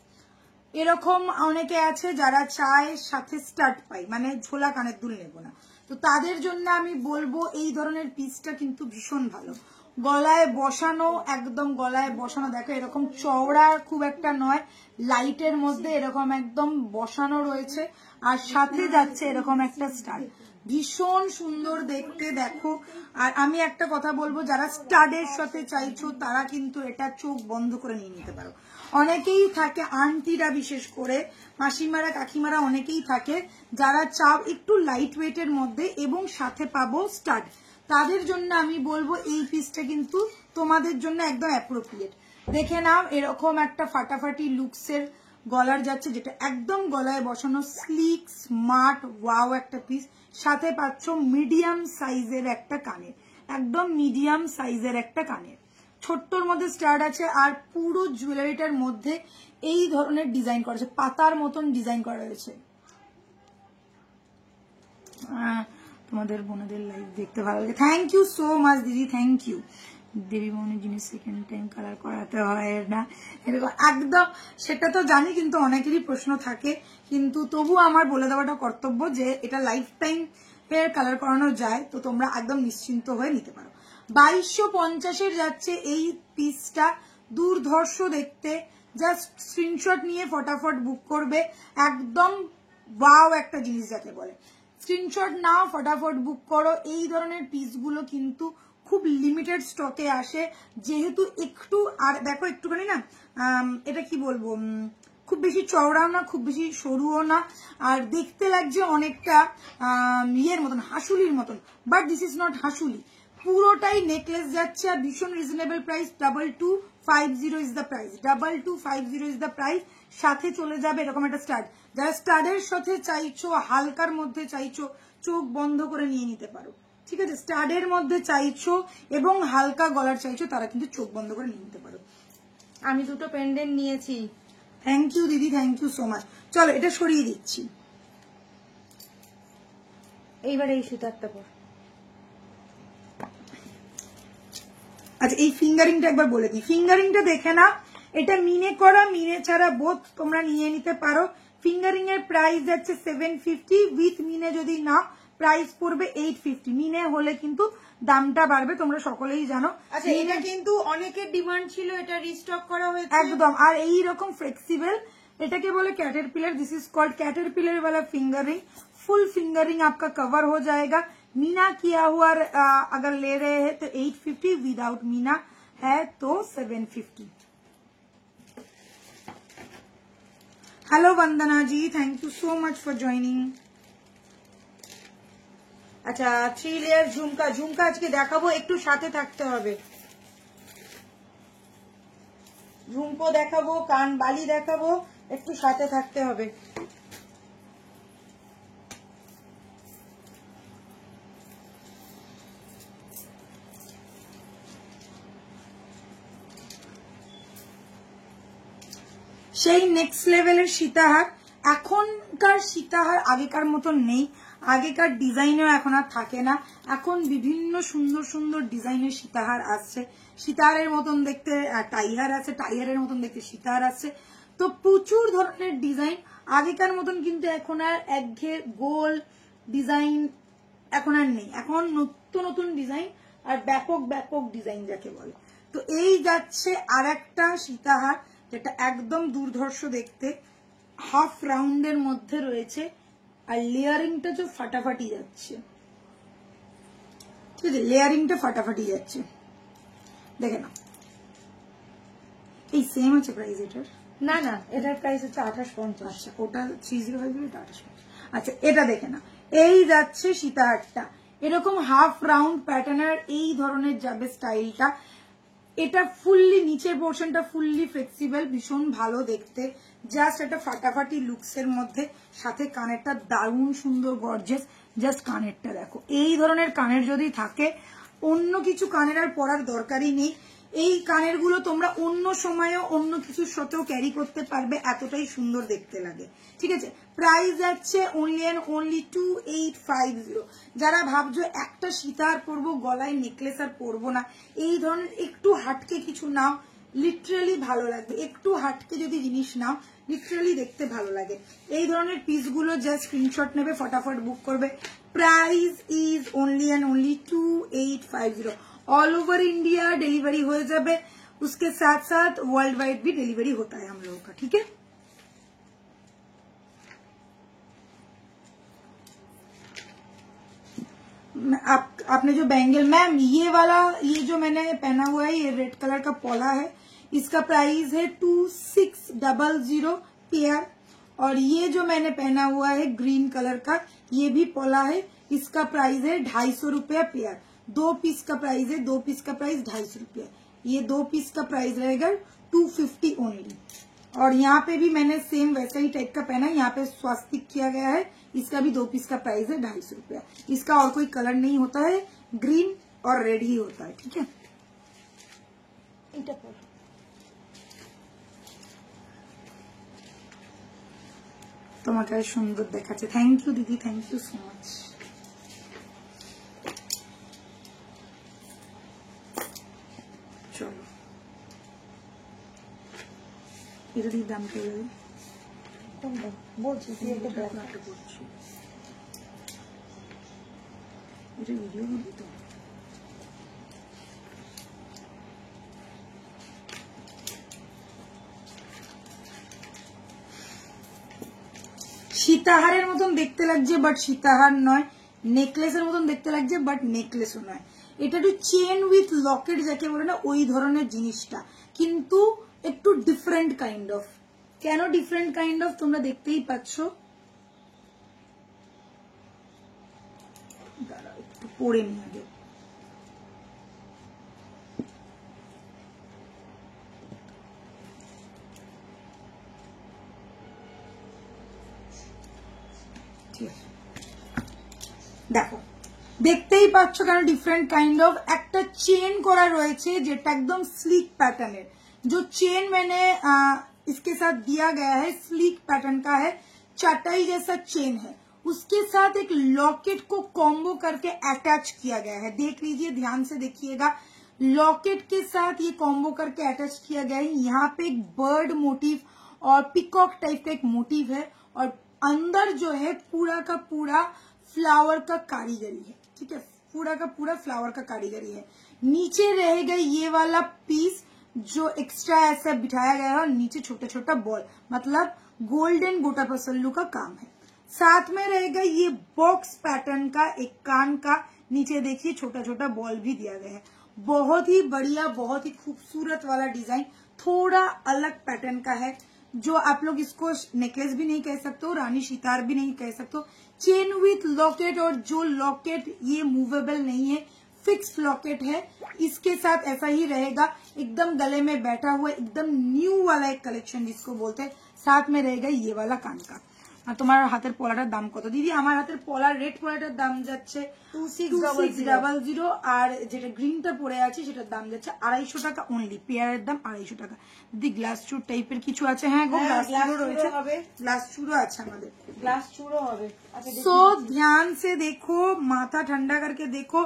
এরকম অনেকে আছে যারা চায় সাথে স্টার্ট পাই, মানে ঝোলা কানের দুল নেব না, তো তাদের জন্য আমি বলবো এই ধরনের পিসটা কিন্তু ভীষণ ভালো। গলায় বসানো, একদম গলায় বসানো, দেখো এরকম চওড়া খুব একটা নয়, লাইটের মধ্যে এরকম একদম বসানো রয়েছে, আর সাথে যাচ্ছে এরকম একটা স্টার, ভীষণ সুন্দর দেখতে দেখো। আর আমি একটা কথা বলবো, যারা স্টাডের সাথে চাইছো তারা কিন্তু এটা চোখ বন্ধ করে নিয়ে নিতে পারো। অনেকেই থাকে, আন্টিরা বিশেষ করে, মাসিমারা কাকিমারা অনেকেই থাকে যারা চাও একটু লাইট ওয়েটের মধ্যে এবং সাথে পাবো স্টাড, তাদের জন্য আমি বলবো এই পিসটা কিন্তু তোমাদের জন্য একদম অ্যাপ্রোপ্রিয়েট। দেখে নাও এরকম একটা ফাটাফাটি লুকসের গলার যাচ্ছে, যেটা একদম গলায় বসানো, স্লিক স্মার্ট ওয়াও একটা পিস। সাথে পাচ্ছ মিডিয়াম সাইজের একটা কানের, একদম মিডিয়াম সাইজের একটা কানের, ছোট্টর মধ্যে স্টার্ট আছে। আর পুরো জুয়েলারিটার মধ্যে এই ধরনের ডিজাইন করা আছে, পাতার মতন ডিজাইন করা হয়েছে। তোমাদের বোনদের লাইভ দেখতে ভালো লাগে, থ্যাংক ইউ সো মাচ দিদি, থ্যাংক ইউ। দেবী বোনের জিনিস সেকেন্ড টাইম কালার করাতে হয় না, এরকম একদম সেটা তো জানি, কিন্তু অনেকেরই প্রশ্ন থাকে, কিন্তু তবু আমার বলে দেওয়াটা কর্তব্য যে এটা লাইফ টাইম হেয়ার কালার করানো যায়, তো তোমরা একদম নিশ্চিন্ত হয়ে নিতে পারো। 2250 যাচ্ছে এই পিসটা, দুর্ধর্ষ দেখতে। জাস্ট স্ক্রিনশট নিয়ে ফটাফট বুক করবে, একদম ওয়াও একটা জিনিস যাকে বলে। স্ক্রিনশট নাও, ফটাফট বুক করো। এই ধরনের পিসগুলো কিন্তু খুব লিমিটেড স্টকে আসে, যেহেতু একটু, আর দেখো একটুখানি না, এটা কি বলবো, খুব বেশি চওড়াও না, খুব বেশি সরুও না, আর দেখতে লাগছে অনেকটা ইয়ের মতন, হাসুলির মতন, বাট দিস ইজ নট হাসুলি। পুরোটাই নেকলেস যাচ্ছে, আর ভীষণ reasonable price. 2250 is the price, 2250 is the price. সাথে চলে যাবে এরকম একটা স্টাড। যারা স্টাডের সাথে চাইছো, হালকার মধ্যে চাইছো, চোখ বন্ধ করে নিয়ে নিতে পারো, ঠিক আছে। স্টাডের মধ্যে চাইছো এবং হালকা গলার চাইছো, তারা কিন্তু চোখ বন্ধ করে নিয়ে নিতে পারো। আমি দুটো পেন্ডেন্ট নিয়েছি। থ্যাংক ইউ দিদি, থ্যাংক ইউ সো মাচ। চলো এটা সরিয়ে দিচ্ছি। এইবার এই সুতারটা পর। আচ্ছা, এই ফিঙ্গারিংটা একবার বলে দিই। ফিঙ্গারিংটা দেখে না, এটা মিনে করা, মিনে ছাড়া বোধ তোমরা নিয়ে নিতে পারো। ফিঙ্গারিং এর প্রাইস যাচ্ছে 750, উইথ মিনে যদি নাও প্রাইস পড়বে 850। মিনে হলে কিন্তু দামটা বাড়বে, তোমরা সকলেই জানো। আচ্ছা, এটা কিন্তু অনেকের ডিমান্ড ছিল, এটা রিস্টক করা হয়েছে একদম। আর এই রকম ফ্লেক্সিবল, এটাকে বলে caterpillar. This is called caterpillar वाला फिंगरिंग। फुल फिंगरिंग आपका कवर हो जाएगा। मीना किया हुआ अगर ले रहे हैं तो 850, विदाउट मीना है तो 750। Hello Vandana ji, thank you so much for joining. আচ্ছা, 3 লেয়ার ঝুমকা। ঝুমকা আজকে দেখাবো, একটু সাথে থাকতে হবে। ঝুমকো দেখাবো, কান বালি দেখাবো, একটু সাথে থাকতে হবে। সেই নেক্সট লেভেলের সীতাহার। এখনকার সীতাহার আগেকার মতন নেই, আগেকার ডিজাইনও এখন আর থাকে না। এখন বিভিন্ন সুন্দর সুন্দর ডিজাইনের সীতাহার আসছে। সীতাহারের মতন দেখতে টাইহার আছে, টাইহারের মতন দেখতে সীতাহার আসছে। তো প্রচুর ধরনের ডিজাইন। আগেকার মতন কিন্তু এখন আর একঘেয়ে গোল ডিজাইন এখন আর নেই। এখন নতুন নতুন ডিজাইন আর ব্যাপক ব্যাপক ডিজাইন যাকে বলে। তো এই যাচ্ছে আর একটা সীতাহার, যেটা একদম দুর্ধর্ষ দেখতে, হাফ রাউন্ডের মধ্যে রয়েছে, আর লেয়ারিংটা তো ফাটাফাটি যাচ্ছে, ঠিক আছে। লেয়ারিংটা ফাটাফাটি যাচ্ছে, দেখে না। এই সেম আছে প্রাইস এটার? না না, এটার প্রাইস হচ্ছে 2850। আচ্ছা, ওটা 3050, এটা 2850। আচ্ছা, এটা দেখে না। এই যাচ্ছে সীতাহারটা, এরকম হাফ রাউন্ড প্যাটার্নের এই ধরনের যাবে স্টাইলটা। এটা ফুললি, নিচের পোর্শনটা ফুললি ফ্লেক্সিবল, ভীষণ ভালো দেখতে। জাস্ট একটা ফাটাফাটি লুকস এর মধ্যে, সাথে কানেরটা দারুণ সুন্দর গর্জিয়াস। জাস্ট কানেরটা দেখো, এই ধরনের কানের যদি থাকে, অন্য কিছু কানের আর পরার দরকারই নেই। এই কানের গুলো তোমরা অন্য সময়েও অন্য কিছুর সাথেও ক্যারি করতে পারবে, এতটাই সুন্দর দেখতে লাগে, ঠিক আছে। প্রাইস যাচ্ছে অনলি এন্ড অনলি 2850। যারা ভাবছো একটা সীতাহার পরবো, গলায় নেকলেস আর পরবো না, এই ধরনের একটু হাটকে কিছু নাও, লিটারালি ভালো লাগবে। একটু হাটকে যদি জিনিস নাও, লিটারালি দেখতে ভালো লাগে। এই ধরনের পিসগুলো জাস্ট স্ক্রিনশট নেবে, ফটাফট বুক করবে। Price is only and only 2850। All over India delivery हो जाए, उसके साथ साथ वर्ल्ड वाइड भी डिलीवरी होता है हम लोगों का, ठीक है। आपने जो बैंगल, मैम ये वाला, ये जो मैंने पहना हुआ है, ये रेड कलर का पॉला है, इसका प्राइस है 2600 पेयर। और ये जो मैंने पहना हुआ है ग्रीन कलर का, ये भी पॉला है, इसका प्राइस है 250 रुपया पेयर। 2 पीस का प्राइस है, 2 पीस का प्राइस 250 रुपया। ये 2 पीस का प्राइस रहेगा 250 ओनली। और यहाँ पे भी मैंने सेम वैसा ही टाइप का पहना है, यहाँ पे स्वास्तिक किया गया है। इसका भी 2 पीस का प्राइस है 250 रुपया। इसका और कोई कलर नहीं होता है, ग्रीन और रेड ही होता है, ठीक है। তোমাকে সুন্দর দেখাচ্ছে। থ্যাংক ইউ দিদি, থ্যাংক ইউ সো মাচ। চলো, এটা দিয়ে দাম পেয়ে যাবে। বলছি বলছি এটা ভিডিও করবি তো? সীতাহারের মতন দেখতে লাগছে বাট সীতাহার নয়, নেকলেসের মতন দেখতে লাগছে বাট নেকলেসও নয়। এটা একটু চেন উইথ লকেট যাকে বলে না, ওই ধরনের জিনিসটা, কিন্তু একটু ডিফারেন্ট কাইন্ড অফ। কেন ডিফারেন্ট কাইন্ড অফ তোমরা দেখতেই পাচ্ছ। দাঁড়াও একটু পরে নি আগে। দেখো দেখতেই পাচ্ছ কেন ডিफरेंट काइंड ऑफ। একটা চেন করা রয়েছে যেটা একদম স্লিक पैटर्न है। जो चेन मैंने इसके साथ दिया गया है स्लीक पैटर्न का है, चटाई जैसा चेन है, उसके साथ एक लॉकेट को कॉम्बो करके अटैच किया गया है। देख लीजिए, ध्यान से देखिएगा, लॉकेट के साथ ये कॉम्बो करके अटैच किया गया है। यहाँ पे एक बर्ड मोटिव और पिकॉक टाइप का एक मोटिव है, और अंदर जो है पूरा का पूरा फ्लावर का कारीगरी है। ठीक है, पूरा का पूरा फ्लावर का कारीगरी है। नीचे रहेगा ये वाला पीस जो एक्स्ट्रा ऐसा बिठाया गया है, और नीचे छोटा छोटा बॉल, मतलब गोल्डन गोटा पसल्लू का काम है। साथ में रहेगा ये बॉक्स पैटर्न का एक कान का, नीचे देखिए छोटा छोटा बॉल भी दिया गया है। बहुत ही बढ़िया, बहुत ही खूबसूरत वाला डिजाइन, थोड़ा अलग पैटर्न का है, जो आप लोग इसको नेकलेस भी नहीं कह सकते हो, रानी सितार भी नहीं कह सकते हो। चेन विथ लॉकेट, और जो लॉकेट ये मूवेबल नहीं है, फिक्स लॉकेट है। इसके साथ ऐसा ही रहेगा, एकदम गले में बैठा हुआ, एकदम न्यू वाला एक कलेक्शन जिसको बोलते हैं। साथ में रहेगा ये वाला कान का। আর তোমার হাতের পলাটার দাম কত দিদি? আমার হাতের পলার রেড পলাটার দাম যাচ্ছে 2600, আর যেটা গ্রিনটা পরে আছে সেটার দাম যাচ্ছে 250 টাকা অনলি। পেয়ারের দাম 250 টাকা। দিদি গ্লাস চুর টাইপের কিছু আছে? হ্যাঁ গো, গ্লাস চুরও রয়েছে, গ্লাস চুরও আছে আমাদের, গ্লাস চুরও হবে। सो ध्यान से देखो, माथा ठंडा करके देखो।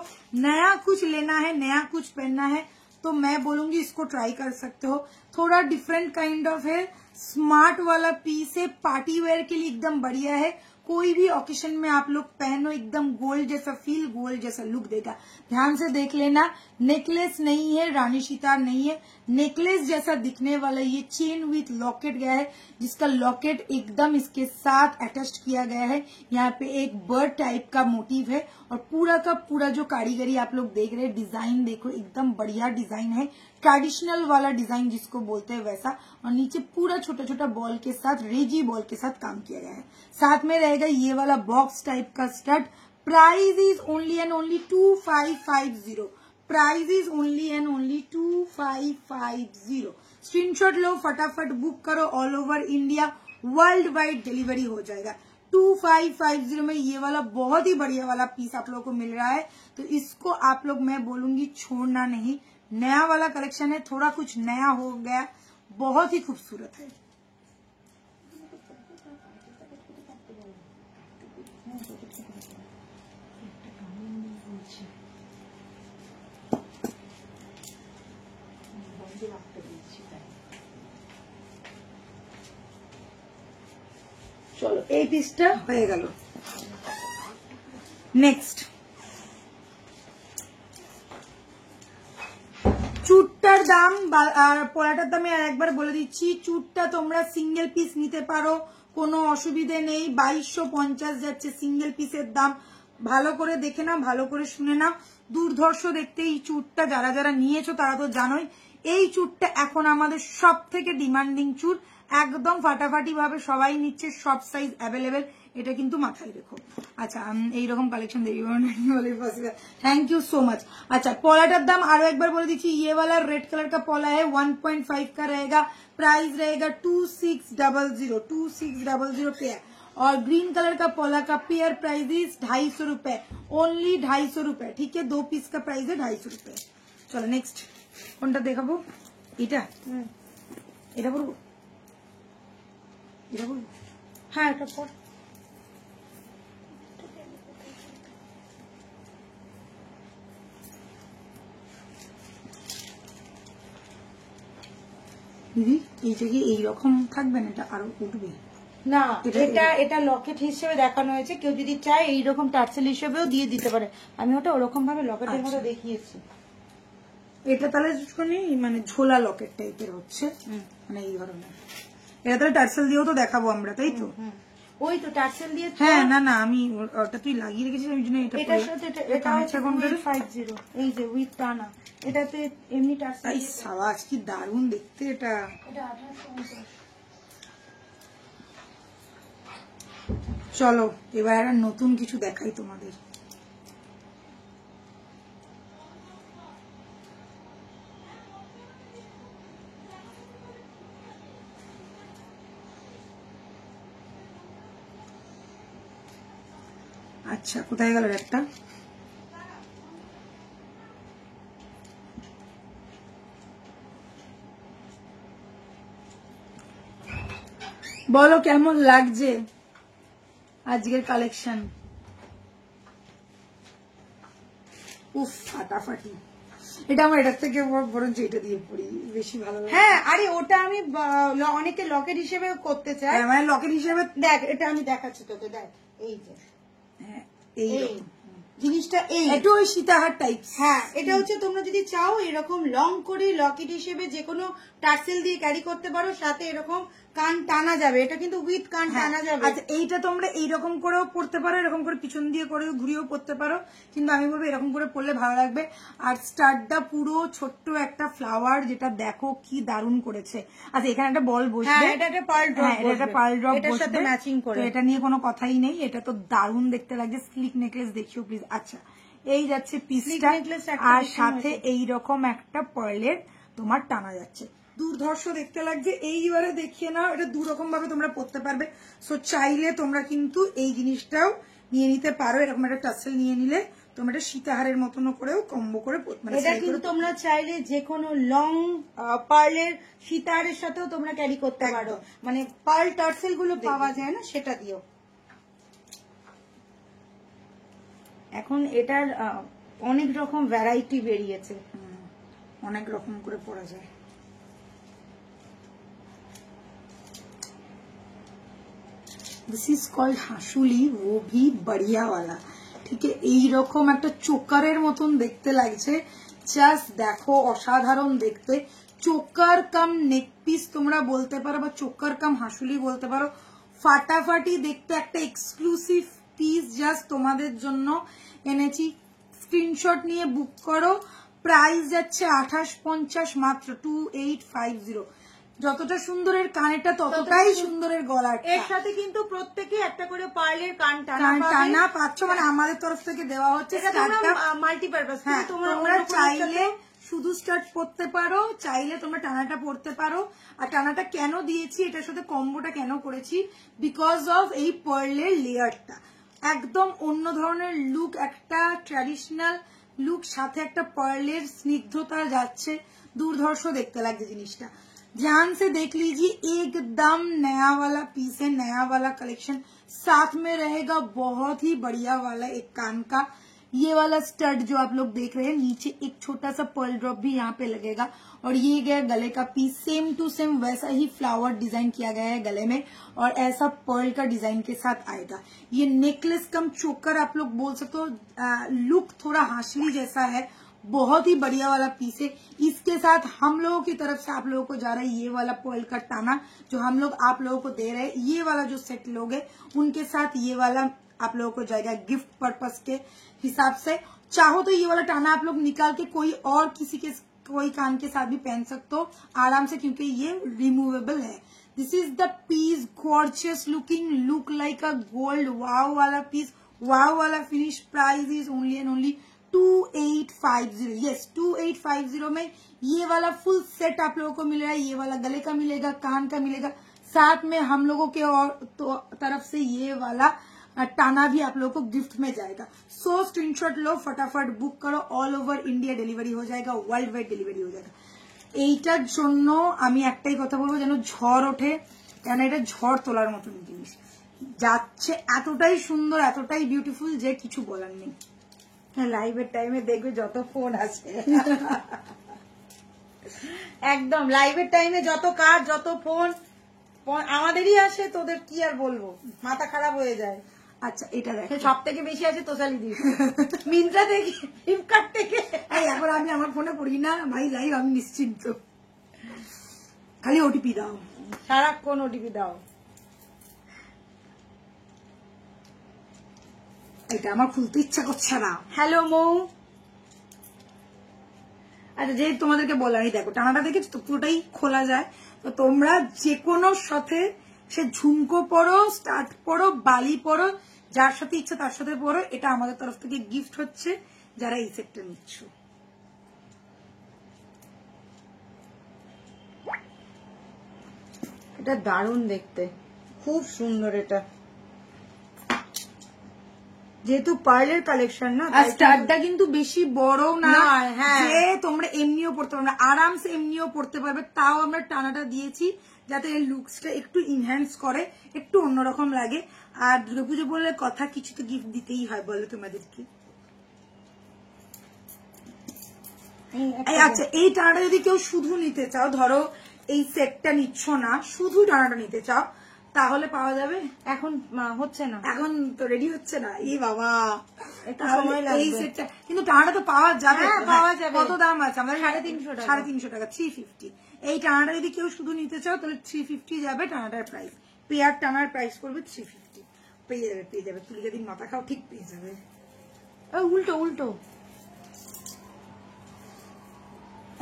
नया कुछ लेना है, नया कुछ पहनना है, तो मैं बोलूंगी इसको ट्राई कर सकते हो। थोड़ा डिफरेंट काइंड ऑफ है, स्मार्ट वाला पीस है, पार्टी वेयर के लिए एकदम बढ़िया है। कोई भी ओकेशन में आप लोग पहनो, एकदम गोल्ड जैसा फील, गोल्ड जैसा लुक देगा। ध्यान से देख लेना, नेकलेस नहीं है, रानी सितार नहीं है, नेकलेस जैसा दिखने वाला ये चेन विथ लॉकेट गया है, जिसका लॉकेट एकदम इसके साथ अटैच किया गया है। यहाँ पे एक बर्ड टाइप का मोटिव है, और पूरा का पूरा जो कारीगरी आप लोग देख रहे हैं, डिजाइन देखो एकदम बढ़िया डिजाइन है, ट्रेडिशनल वाला डिजाइन जिसको बोलते हैं वैसा। और नीचे पूरा छोटा छोटा बॉल के साथ, रेजी बॉल के साथ काम किया गया है। साथ में रहेगा ये वाला बॉक्स टाइप का stud. Price is only and only 2550। Price is only and only 2550। Screenshot लो, फटाफट बुक करो, all over India world wide delivery हो जाएगा। 2550 में ये वाला बहुत ही बढ़िया वाला पीस आप लोगों को मिल रहा है, तो इसको आप लोग, मैं बोलूंगी छोड़ना नहीं। नया वाला कलेक्शन है, थोड़ा कुछ नया हो गया, बहुत ही खूबसूरत है। চলো এই পিসটা হয়ে গেল। নেক্সট চুটটার দাম আর পলাটার দামে আর একবার বলে দিচ্ছি, চুটটা তোমরা সিঙ্গেল পিস নিতে পারো, কোনো অসুবিধে নেই। 2250 যাচ্ছে সিঙ্গেল পিসের দাম। ভালো করে দেখে নাও, ভালো করে শুনে নাও। দুর্ধর্ষ দেখতে এই চুটটা, যারা যারা নিয়েছো তারা তো জানোই, এই চুটটা এখন আমাদের সব থেকে ডিমান্ডিং চুট, একদম ফাটাফাটি ভাবে সবাই নিচ্ছে, সব সাইজ অ্যাভেলেবেল, এটা কিন্তু মাথায় রেখো। আচ্ছা, এইরকম কালেকশন দেখি, थैंक यू सो मच। अच्छा, पॉलाटार दाम आरो एक बार बोले दीजिए, ये वाला रेड कलर का पॉला है 1.5 का रहेगा, प्राइस रहेगा 2600 पेयर। और ग्रीन कलर का पॉला का पेयर प्राइस इज 250 रुपए, ओनली 250 रुपए। ठीक है, 2 पीस का प्राइस है 250 रुपए। चलो नेक्स्ट কোনটা দেখাবো? এটা এটা বলবো, এটা বলবো, হ্যাঁ এটা পর। দিদি এইটা কি এইরকম থাকবে না, এটা আরো উঠবে? না, এটা লকেট হিসেবে দেখানো হয়েছে, কেউ যদি চায় এইরকম টার্সেল হিসেবেও দিয়ে দিতে পারে। আমি ওটা ওরকম ভাবে লকেটের মতো দেখিয়েছি। এটা তাহলে মানে ঝোলা লকেট টাইপের হচ্ছে, মানে এই ধরনের। এটা তাহলে টার্সেল দিয়েও তো দেখাবো আমরা, তাই তো? ওই তো টার্সেল দিয়ে। হ্যাঁ, না না, আমি ওটা তুই লাগিয়ে রেখেছিস, আমি জন্য এটা এটার সাথে এটা হচ্ছে 50, এই যে উইথ টানা, এটাতে এমনি টার্সেল। এই সাবাস, কি দারুণ দেখতে এটা। চলো এবার একটা নতুন কিছু দেখাই তোমাদের। আচ্ছা, কোথায় গেল একটা? বলো কেমন লাগছে আজকের কালেকশন? উফ, ফাটাফাটি। এটা আমার এটার থেকে বরঞ্চ এটা দিয়ে পড়ি বেশি ভালো লাগে। হ্যাঁ, আরে ওটা আমি অনেকে লকেট হিসেবে করতে চাই, মানে লকেট হিসেবে। দেখ এটা আমি দেখাচ্ছি তোকে, দেখ এই যে এই জিনিসটা, এই একটু ওই সীতাহার টাইপ। হ্যাঁ, এটা হচ্ছে তোমরা যদি চাও এরকম লং করে লকেট হিসেবে যে কোনো টার্সেল দিয়ে ক্যারি করতে পারো, সাথে এরকম কান টানা যাবে, এটা কিন্তু উইথ কান টানা যাবে। আচ্ছা, এইটা তোমরা এইরকম করেও পড়তে পারো, এরকম করে পিছন দিয়ে করেও ঘুরিয়েও পড়তে পারো, কিন্তু আমি বলবো এরকম করে পড়লে ভালো লাগবে। আর স্টার্টটা পুরো ছোট্ট একটা ফ্লাওয়ার, যেটা দেখো কি দারুণ করেছে। আচ্ছা, এখানে একটা বল বসবে, এটা একটা পার্ল ড্রপ, এটা একটা পার্ল ড্রপ এটার সাথে ম্যাচিং করে, এটা নিয়ে কোনো কথাই নেই। এটা তো দারুণ দেখতে লাগছে। স্লিক নেকলেস দেখিও প্লিজ। আচ্ছা, এই যাচ্ছে পিসটা, আর সাথে এইরকম একটা পার্লের তোমার টানা যাচ্ছে, দুর্ধর্ষ দেখতে লাগছে। এইবারে দেখিয়ে নাও, এটা দু রকম ভাবে তোমরা পড়তে পারবে। সো চাইলে তোমরা কিন্তু এই জিনিসটাও নিয়ে নিতে পারো, এরকম একটা টাসেল নিয়ে নিলে তোমরা এটা সীতাহারের মতন করেও কম্বো করে, মানে এটা কিন্তু তোমরা চাইলে যে কোনো লং পার্লের সীতাহারের সাথেও তোমরা ক্যারি করতে পারো, মানে পার্ল টার্সেল গুলো পাওয়া যায় না, সেটা দিও। এখন এটার অনেক রকম ভ্যারাইটি বেরিয়েছে, অনেক রকম করে পরা যায়। दिस इज कॉल्ड हासुली, वो भी बढ़िया वाला। ঠিক এইরকম একটা চোকারের মতন দেখতে লাগছে, জাস্ট দেখো অসাধারণ দেখতে। চোকার কাম নেক পিস তোমরা বলতে পারো, বা চোকার কাম হাসুলি বলতে পারো। ফাটাফাটি দেখতে একটা এক্সক্লুসিভ পিস জাস্ট তোমাদের জন্য এনেছি। স্ক্রিনশট নিয়ে বুক করো। প্রাইস যাচ্ছে 2850 মাত্র, 2850। যতটা সুন্দরের কানেরটা ততটাই সুন্দরের গলার। এর সাথে কিন্তু প্রত্যেকে একটা করে পার্লের কান টানা পাচ্ছ, মানে আমাদের তরফ থেকে দেওয়া হচ্ছে। মাল্টিপারপাস, তোমরা চাইলে শুধু স্টার্ট পরতে পারো, চাইলে তোমরা টানাটা পরতে পারো। আর টানাটা কেন দিয়েছি, এটার সাথে কম্বোটা কেন করেছি, বিকজ অফ এই পার্লের লেয়ারটা একদম অন্য ধরনের লুক, একটা ট্র্যাডিশনাল লুক, সাথে একটা পার্লের স্নিগ্ধতা যাচ্ছে, দুর্ধর্ষ দেখতে লাগছে জিনিসটা। ध्यान से देख लीजिए, एकदम नया वाला पीस है, नया वाला कलेक्शन। साथ में रहेगा बहुत ही बढ़िया वाला एक कान का ये वाला स्टड जो आप लोग देख रहे हैं, नीचे एक छोटा सा पर्ल ड्रॉप भी यहाँ पे लगेगा। और ये गया गले का पीस, सेम टू सेम वैसा ही फ्लावर डिजाइन किया गया है गले में, और ऐसा पर्ल का डिजाइन के साथ आएगा। ये नेकलेस कम चोकर आप लोग बोल सकते हो, लुक थोड़ा हाशली जैसा है, बहुत ही बढ़िया वाला पीस है। इसके साथ हम लोगों की तरफ से आप लोगों को जा रहा है ये वाला पर्ल का टाना, जो हम लोग आप लोगों को दे रहे हैं। ये वाला जो सेट लोगे उनके साथ ये वाला आप लोगों को जाएगा गिफ्ट पर्पस के हिसाब से। चाहो तो ये वाला टाना आप लोग निकाल के कोई और किसी के कोई कान के साथ भी पहन सकते हो आराम से, क्योंकि ये रिमूवेबल है। This is the piece, gorgeous looking, look like a gold, wow वाला पीस, वाव वाला finish. Price is only and only 2850। Yes, 2850 में ये वाला फुल सेट आप लोगों को मिल रहा है। ये वाला गले का मिलेगा, कान का मिलेगा, साथ में हम लोगों के और तो तरफ से ये वाला टाना भी आप लोगों को गिफ्ट में जाएगा। सो स्क्रीनशॉट लो, फटाफट बुक करो, ऑल ओवर इंडिया डिलीवरी हो जाएगा, वर्ल्ड वाइड डिलीवरी हो जाएगा। এইটার জন্য আমি একটাই কথা বলবো, যেন ঝড় ওঠে, কেন এটা ঝড় তোলার মতন জিনিস যাচ্ছে, এতটাই সুন্দর, এতটাই বিউটিফুল যে কিছু বলার নেই। লাইভের টাইমে দেখবে যত ফোন আছে, একদম লাইভের টাইমে যত কার্ড, যত ফোন, আমাদেরই আসে, তোদের কি আর বলবো, মাথা খারাপ হয়ে যায়। আচ্ছা এটা দেখ, সব থেকে বেশি আছে তোষালি দিস, মিন্ত্রা থেকে, ফ্লিপকার্ট থেকে। এই এখন আমি আমার ফোনে পড়ি না ভাই, লাইভ আমি নিশ্চিন্ত, খালি ওটিপি দাও, সারাক্ষণ ওটিপি দাও। এটা আমার খুলতে ইচ্ছা করছে না। হ্যালো মৌ। আচ্ছা যেহেতু তোমাদেরকে বললাম, এই দেখো টানাটা দেখেছো তো, পুরোটাই খোলা যায়। তো তোমরা যে কোনো সাথে, সে ঝুমকো পরো, স্টার্ট পরো, বালি পরো, যার সাথে ইচ্ছা তার সাথে পরো। এটা আমাদের তরফ থেকে গিফট হচ্ছে যারা এই সেটটা নিচ্ছ। এটা দারুণ দেখতে, খুব সুন্দর। এটা যেহেতু পার্লের কালেকশন না, আর স্টারটা কিন্তু বেশি বড় না, হ্যাঁ, যে তোমরা এমনিও পড়তে পারবে না, আরামসে এমনিও পড়তে পারবে। তাও আমরা টানাটা দিয়েছি যাতে এর লুকসটা একটু ইনহ্যান্স করে, একটু অন্যরকম লাগে। আর দুর্গাপুজো বললে কথা, কিছু তো গিফট দিতেই হয়, বলো তোমাদেরকে। আচ্ছা এই টানাটা যদি কেউ শুধু নিতে চাও, ধরো এই সেটটা নিচ্ছ না, শুধু টানাটা নিতে চাও, তাহলে পাওয়া যাবে। এখন হচ্ছে না, এখন তো রেডি হচ্ছে না, এই বাবা একটু সময় লাগবে। এই সেটটা কিন্তু টানাটা তো পাওয়া যাবে, হ্যাঁ, পাওয়া যাবে। কত দাম আছে আমাদের? 350 টাকা। 350 টাকা, 350। এই টানাটা যদি কেউ শুধু নিতে চাও তাহলে 350 যাবে টানাটার প্রাইস। পেয়ার টানার প্রাইস পড়বে 350। পেয়ে যাবে, পেয়ে যাবে, তুমি যেদিন মাথা খাও ঠিক পেয়ে যাবে। উল্টো উল্টো,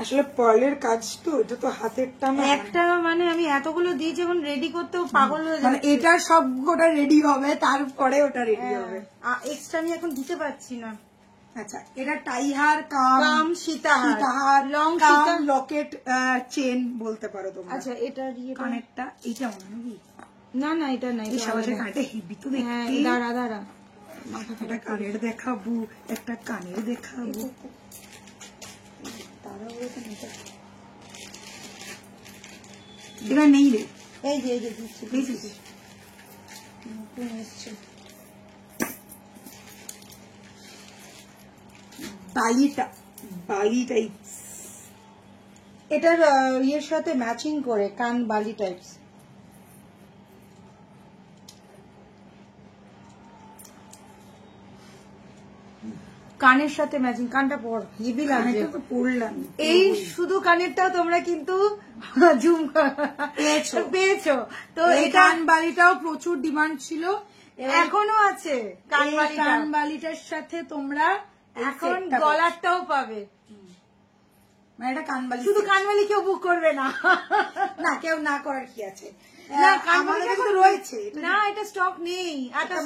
আসলে পার্লের কাজ তো, এটা তো হাতের টানা। একটা মানে আমি এতগুলো দিয়েছি, এখন রেডি করতেও পাগল হয়ে মানে যাচ্ছে। এটা সব গোটা রেডি হবে, তারপরে ওটা রেডি হবে। এক্সট্রা আমি এখন দিতে পারছি না। আচ্ছা এটা টাইহার কাম সীতাহার লং কাম লকেট চেন বলতে পারো তোমরা। আচ্ছা এটা কানেরটা এইটা মনে নাকি? না না এটা নাই, এই সবাই কানেরটা হেভি তো দেখতে। দাঁড়া দাঁড়া, একটা কানের দেখাবো, একটা কানের দেখাবো। এটা নেই রে, এই যে এই যে দিচ্ছি, দেখছিস? নতুন এসছে। বালি টাইপ, এটার ইয়ের সাথে ম্যাচিং করে কান বালি টাইপস। কানের সাথে ম্যাচিং, কানটা পর হেভি লাগছে। পড়লাম এই শুধু কানেরটাও তোমরা কিন্তু জুম পেয়েছো তো। এই কান বালিটাও প্রচুর ডিমান্ড ছিল, এখনো আছে। কান বালিটার সাথে তোমরা এখন গলারটাও পাবে। মানে এটা কানবালি, শুধু কানবালি কেউ বুক করবে না, না কেউ না করার কি আছে? না কানবালি এখন রয়েছে না, এটা স্টক নেই। আচ্ছা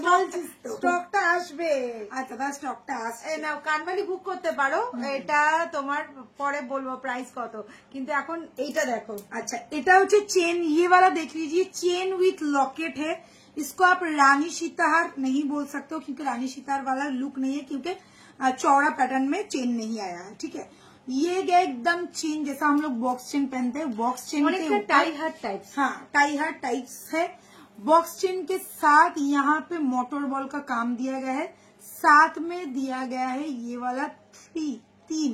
স্টকটা আসবে। আচ্ছা তার স্টকটা আসছে। না কানবালি বুক করতে পারো, এটা তোমার পরে বলবো প্রাইস কত, কিন্তু এখন এইটা দেখো। अच्छा এটা হচ্ছে চেন, ये वाला देख लीजिए, चेन विथ लॉकेट है। इसको आप रानी सीताहार नहीं बोल सकते हो क्योंकि रानी सीताहार वाला लुक नहीं है, क्योंकि चौड़ा पैटर्न में चेन नहीं आया है, ठीक है। ये गया एकदम चेन जैसा हम लोग बॉक्स चेन पहनते हैं, बॉक्स चेन के टाई हार्ट टाइप, हाँ टाई हार्ट टाइप्स है। बॉक्स चेन के साथ यहाँ पे मोटर बॉल का काम दिया गया है, साथ में दिया गया है ये वाला तीन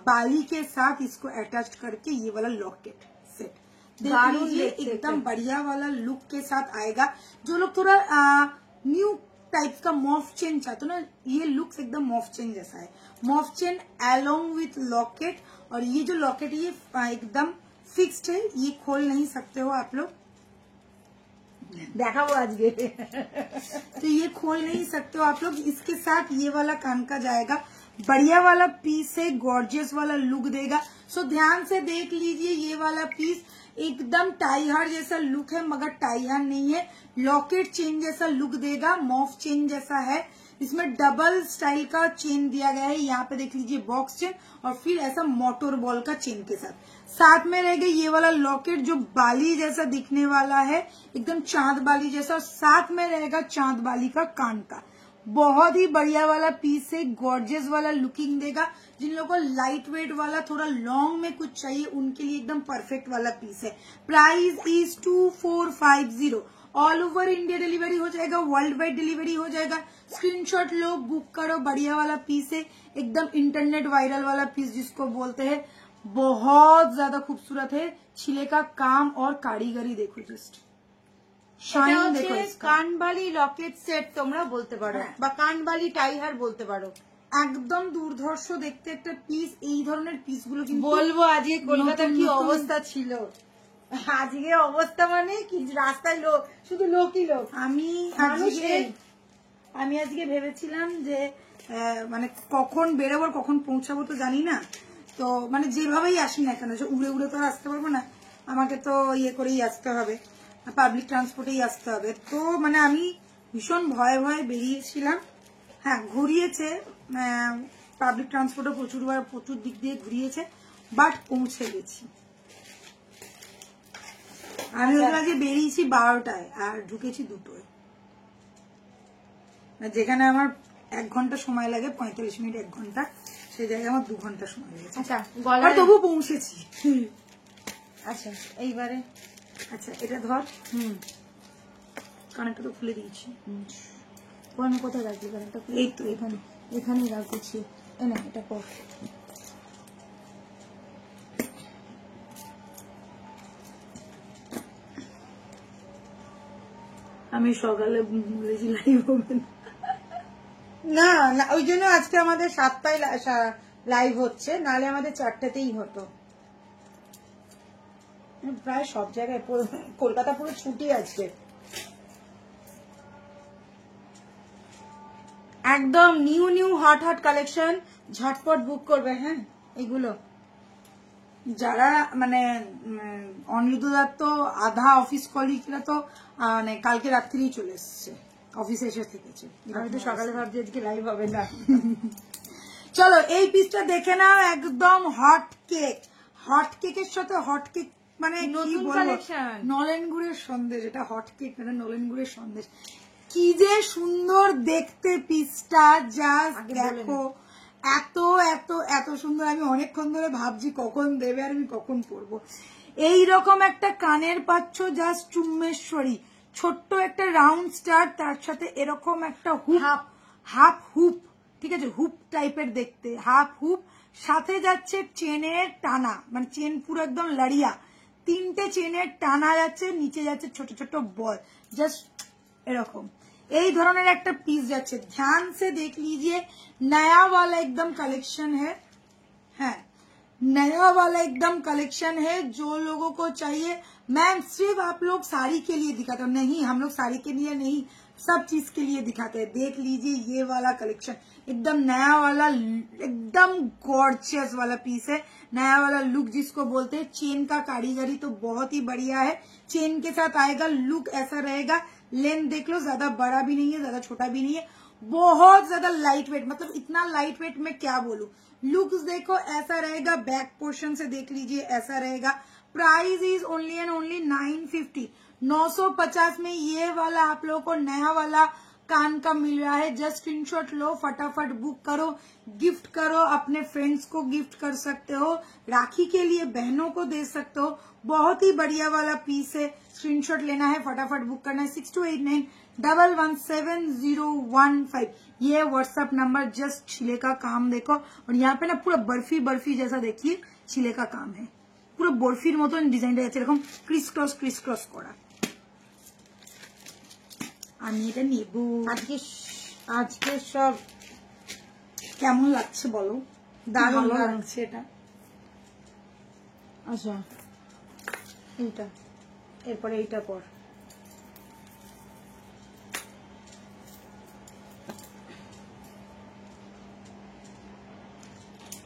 बाली के साथ इसको अटैच करके ये वाला लॉकेट सेट। देख लीजिए एकदम बढ़िया वाला लुक के साथ आएगा। जो लोग थोड़ा न्यू टाइप का मॉफ चेन चाहते हो ना, ये लुक्स एकदम मॉफ चेन जैसा है। मॉफ चेन अलोंग विथ लॉकेट, और ये जो लॉकेट ये एकदम फिक्स्ड है, ये खोल नहीं सकते हो आप लोग, देखाबो आज तो ये खोल नहीं सकते हो आप लोग। इसके साथ ये वाला कान का जाएगा, बढ़िया वाला पीस है, गॉर्जियस वाला लुक देगा। सो ध्यान से देख लीजिए, ये वाला पीस एकदम टाई हार जैसा लुक है मगर टाई हार नहीं है, लॉकेट चेन जैसा लुक देगा, मॉफ चेन जैसा है। इसमें डबल स्टाइल का चेन दिया गया है, यहाँ पे देख लीजिए बॉक्स चेन और फिर ऐसा मोटर बॉल का चेन के साथ। साथ में रहेगा ये वाला लॉकेट जो बाली जैसा दिखने वाला है, एकदम चांद बाली जैसा, साथ में रहेगा चांद बाली का कान का। बहुत ही बढ़िया वाला पीस है, गॉर्जियस वाला लुकिंग देगा। जिन लोगों को लाइट वेट वाला थोड़ा लॉन्ग में कुछ चाहिए उनके लिए एकदम परफेक्ट वाला पीस है। Price is 2450। All over India delivery हो जाएगा, वर्ल्ड वाइड डिलीवरी हो जाएगा। स्क्रीनशॉट लो, बुक करो, बढ़िया वाला पीस है, एकदम इंटरनेट वायरल वाला पीस जिसको बोलते हैं। बहुत ज्यादा खूबसूरत है। छिले का काम और कारीगरी देखो, जस्ट शाइन देखो इसका। কানবালি লকেট সেট তোমরা বলতে পারো, বা কানবালি টাইহার বলতে পারো। একদম দুর্ধর্ষ দেখতে একটা পিস। এই ধরনের পিস গুলো কিন্তু বলবো আজকে কলকাতার কি অবস্থা ছিল, আজকে অবস্থা মানে কি, রাস্তায় লোক, শুধু লোকই লোক। আমি আজকে ভেবেছিলাম যে মানে কখন বেরোবো কখন পৌঁছাবো তো জানি না, তো মানে যেভাবেই আসি না কেন, উড়ে উড়ে তো আর আসতে পারবো না, আমাকে তো ইয়ে করেই আসতে হবে, পাবলিক ট্রান্সপোর্টেই আসতে হবে। তো মানে আমি ভীষণ ভয়ে ভয়ে বেরিয়েছিলাম। হ্যাঁ ঘুরিয়েছে, পাবলিক ট্রান্সপোর্টও প্রচুর দিক দিয়ে ঘুরিয়েছে, বাট পৌঁছে গেছি। আমি আজকে বেরিয়েছি 12টায় আর ঢুকেছি 2টোয়। যেখানে আমার 1 ঘন্টা সময় লাগে, 45 মিনিট 1 ঘন্টা, সেই জায়গায় আমার 2 ঘন্টা সময় লেগেছে। আচ্ছা গলার তবু পৌঁছেছি। আচ্ছা এইবারে, আচ্ছা এটা ধর, কানেরটা তো খুলে দিয়েছি। কোথায় রাখলি কানেরটা? এই তো এখানে, এখানেই রাখছি। না এটা কর। আমি সকালে বলেছি লাইভ হবে না, না ওই জন্য আজকে আমাদের 7টায় লাইভ হচ্ছে, নাহলে আমাদের 4টাতেই হতো। প্রায় সব জায়গায় কলকাতা পুরো ছুটি আজকে। একদম new new hot hot collection, ঝটপট বুক করবে। হ্যাঁ এগুলো যারা মানে অনিরুদ্ধদার তো আধা অফিস কলিগরা তো মানে কালকে রাত্রিই চলে এসছে, অফিসে এসে থেকেছে। আমি তো সকালে ভাবছি আজকে লাইভ হবে না। চলো এই পিসটা দেখে নাও, একদম হট কেক। হট কেকের সাথে হট কেক মানে নতুন কালেকশন, নলেন গুড়ের সন্দেশ। এটা হট কেক মানে নলেন গুড়ের সন্দেশ। কি যে সুন্দর দেখতে পিসটা, জাস্ট দেখো, এত এত এত সুন্দর। আমি অনেকক্ষণ ধরে ভাবছি কখন দেবে আর আমি কখন পরবো। এইরকম একটা কানের পাচ্ছ, জাস্ট চুম্বেশ্বরী, ছোট্ট একটা রাউন্ড স্টার, তার সাথে এরকম একটা হুপ, হাফ হুপ, ঠিক আছে, হুপ টাইপের দেখতে, হাফ হুপ, সাথে যাচ্ছে চেনের টানা, মানে চেন পুরো একদম লড়িয়া, 3টে চেনের টানা যাচ্ছে, নিচে যাচ্ছে ছোট ছোট বল, জাস্ট এরকম এই ধরনের একটা পিস যাচ্ছে। ध्यान से देख लीजिए, नया वाला एकदम कलेक्शन है। हाँ नया वाला एकदम कलेक्शन है, जो लोगों को चाहिए। मैम सिर्फ आप लोग साड़ी के लिए दिखाते हो? नहीं, हम लोग साड़ी के लिए नहीं, सब चीज के लिए दिखाते हैं। देख लीजिए ये वाला कलेक्शन, एकदम नया वाला, एकदम गॉर्जियस वाला पीस है। नया वाला लुक जिसको बोलते हैं। चेन का कारीगरी तो बहुत ही बढ़िया है, चेन के साथ आएगा, लुक ऐसा रहेगा। लेंथ देख लो, ज्यादा बड़ा भी नहीं है, ज्यादा छोटा भी नहीं है, बहुत ज्यादा लाइट वेट, मतलब इतना लाइट वेट में क्या बोलूं। लुक्स देखो ऐसा रहेगा, बैक पोर्शन से देख लीजिए ऐसा रहेगा। Price is only and only 950, 950 में ये वाला आप लोगों को नया वाला कान का मिल रहा है। जस्ट स्क्रीनशॉट लो, फटाफट बुक करो, गिफ्ट करो, अपने फ्रेंड्स को गिफ्ट कर सकते हो, राखी के लिए बहनों को दे सकते हो। बहुत ही बढ़िया वाला पीस है, स्क्रीनशॉट लेना है, फटाफट बुक करना है। 6289117015 ये व्हाट्सएप नंबर। जस्ट छिले का काम देखो, और यहाँ पे ना पूरा बर्फी बर्फी जैसा देखिए छिले का काम है, পুরো বরফির মতন ডিজাইনটা আছে, এরকম ক্রিস ক্রস করা। আমি এটা নেব। আজকে সব কেমন লাগছে বলো? দারুণ লাগছে এটা। আচ্ছা এইটা, এরপরে এইটা পর।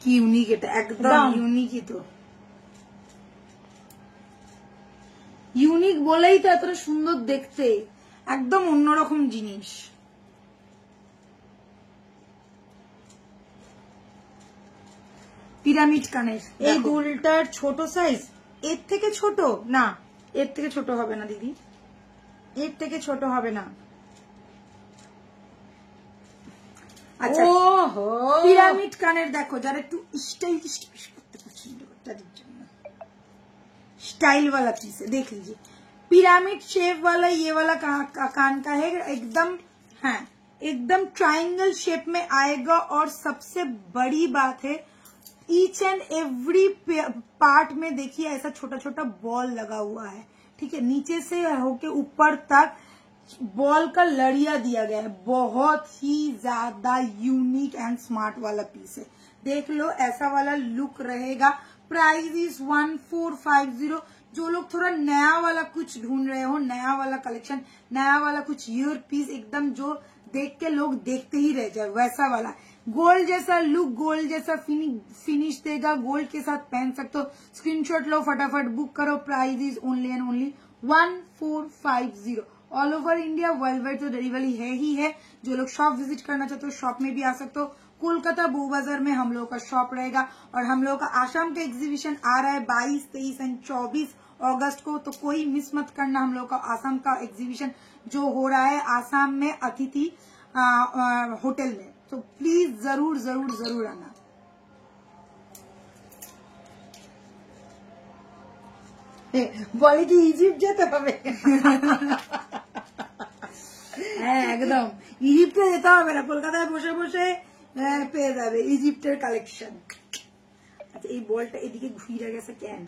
কি ইউনিক এটা, একদম ইউনিকই তো। ইউনিক বলেই তো এতটা সুন্দর দেখতে, একদম অন্যরকম জিনিস। পিরামিড কানের। এই দুলটার ছোট সাইজ, এর থেকে ছোট না, এর থেকে ছোট হবে না দিদি, এর থেকে ছোট হবে না। আচ্ছা ওহো, পিরামিড কানের দেখো, যারা একটু स्टाइलिश করতে পছন্দ করে তাদের জন্য स्टाइल वाला पीस है। देख लीजिए पिरामिड शेप वाला ये वाला कान का है, एकदम हाँ एकदम ट्रायंगल शेप में आएगा। और सबसे बड़ी बात है ईच एंड एवरी पार्ट में देखिए ऐसा छोटा छोटा बॉल लगा हुआ है, ठीक है, नीचे से होके ऊपर तक बॉल का लड़िया दिया गया है। बहुत ही ज्यादा यूनिक एंड स्मार्ट वाला पीस है, देख लो ऐसा वाला लुक रहेगा। Price is 1450। जो लोग थोड़ा नया वाला कुछ ढूंढ रहे हो, नया वाला कलेक्शन, नया वाला कुछ ईयर पीस एकदम जो देख के लोग देखते ही रह जाए वैसा वाला, गोल्ड जैसा लुक, गोल्ड जैसा फिनिश देगा, गोल्ड के साथ पहन सकते हो। स्क्रीनशॉट लो, फटाफट बुक करो। Price is only and only 1450। All over India, world wide तो डिलीवरी है ही है। जो लोग शॉप विजिट करना चाहते हो शॉप में भी आ सकते हो। कोलकाता बो बाजार में हम लोगों का शॉप रहेगा और हम लोगों का आसाम का एग्जीबिशन आ रहा है 22, 23 एंड 24 अगस्त को, तो कोई मिस मत करना। हम लोगों का आसाम का एग्जीबिशन जो हो रहा है आसाम में अतिथि होटल में, तो प्लीज जरूर जरूर जरूर आना। বলে কি ইজিপ্ট যেতে হবে? হ্যাঁ একদম ইজিপ্টে যেতে হবে না, কলকাতায় বসে বসে পেয়ে যাবে ইজিপ্টের কালেকশন। আচ্ছা এই বলটা এদিকে ঘুরে গেছে কেন?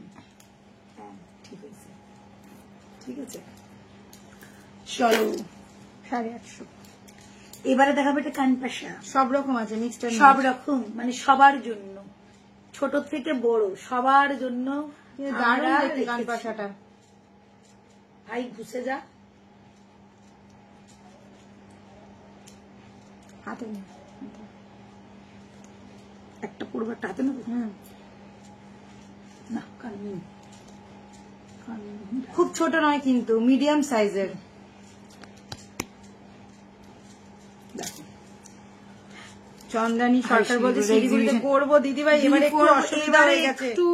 হ্যাঁ ঠিক আছে, ঠিক আছে, চলো 850। এবারে দেখাবো এটা কানপাশা। সব রকম আছে, মিক্সড সব রকম, মানে সবার জন্য, ছোট থেকে বড় সবার জন্য। দারুণ দেখতে কানপাশাটা। ভাই ঘুষে যা হাতে, একটা পড়বো একটা হাতে নেবো। না কান খুব ছোট নয় কিন্তু, মিডিয়াম সাইজের। চন্দ্রানী সরকার বলছে শিলিগুড়িতে করবো দিদিভাই, এবারে একটু অসুবিধা হয়ে গেছে, একটু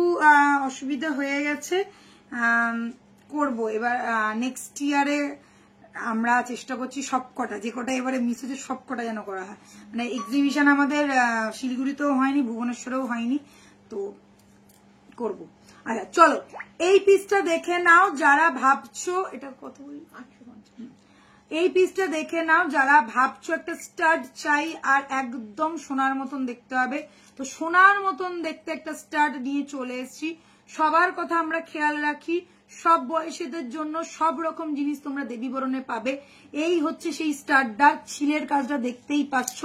অসুবিধা হয়ে গেছে, করবো এবার নেক্সট ইয়ারে। আমরা চেষ্টা করছি সবকটা, যে কটা এবারে মিস হচ্ছে সবকটা যেন করা হয়। মানে এক্সিবিশন আমাদের শিলিগুড়িতেও হয়নি, ভুবনেশ্বরেও হয়নি, তো করব। আচ্ছা চলো এই পিসটা দেখে নাও যারা ভাবছো, এটা কত বলি 850। এই পিসটা দেখে নাও যারা ভাবছো একটা স্টাড চাই আর একদম সোনার মতন দেখতে হবে, তো সোনার মতন দেখতে একটা স্টাড নিয়ে চলে এসেছি। সবার কথা আমরা খেয়াল রাখি, সব বয়সীদের জন্য সব রকম জিনিস তোমরা দেবী বরণে পাবে। এই হচ্ছে সেই স্টাডটা, ছিলের কাজটা দেখতেই পাচ্ছ,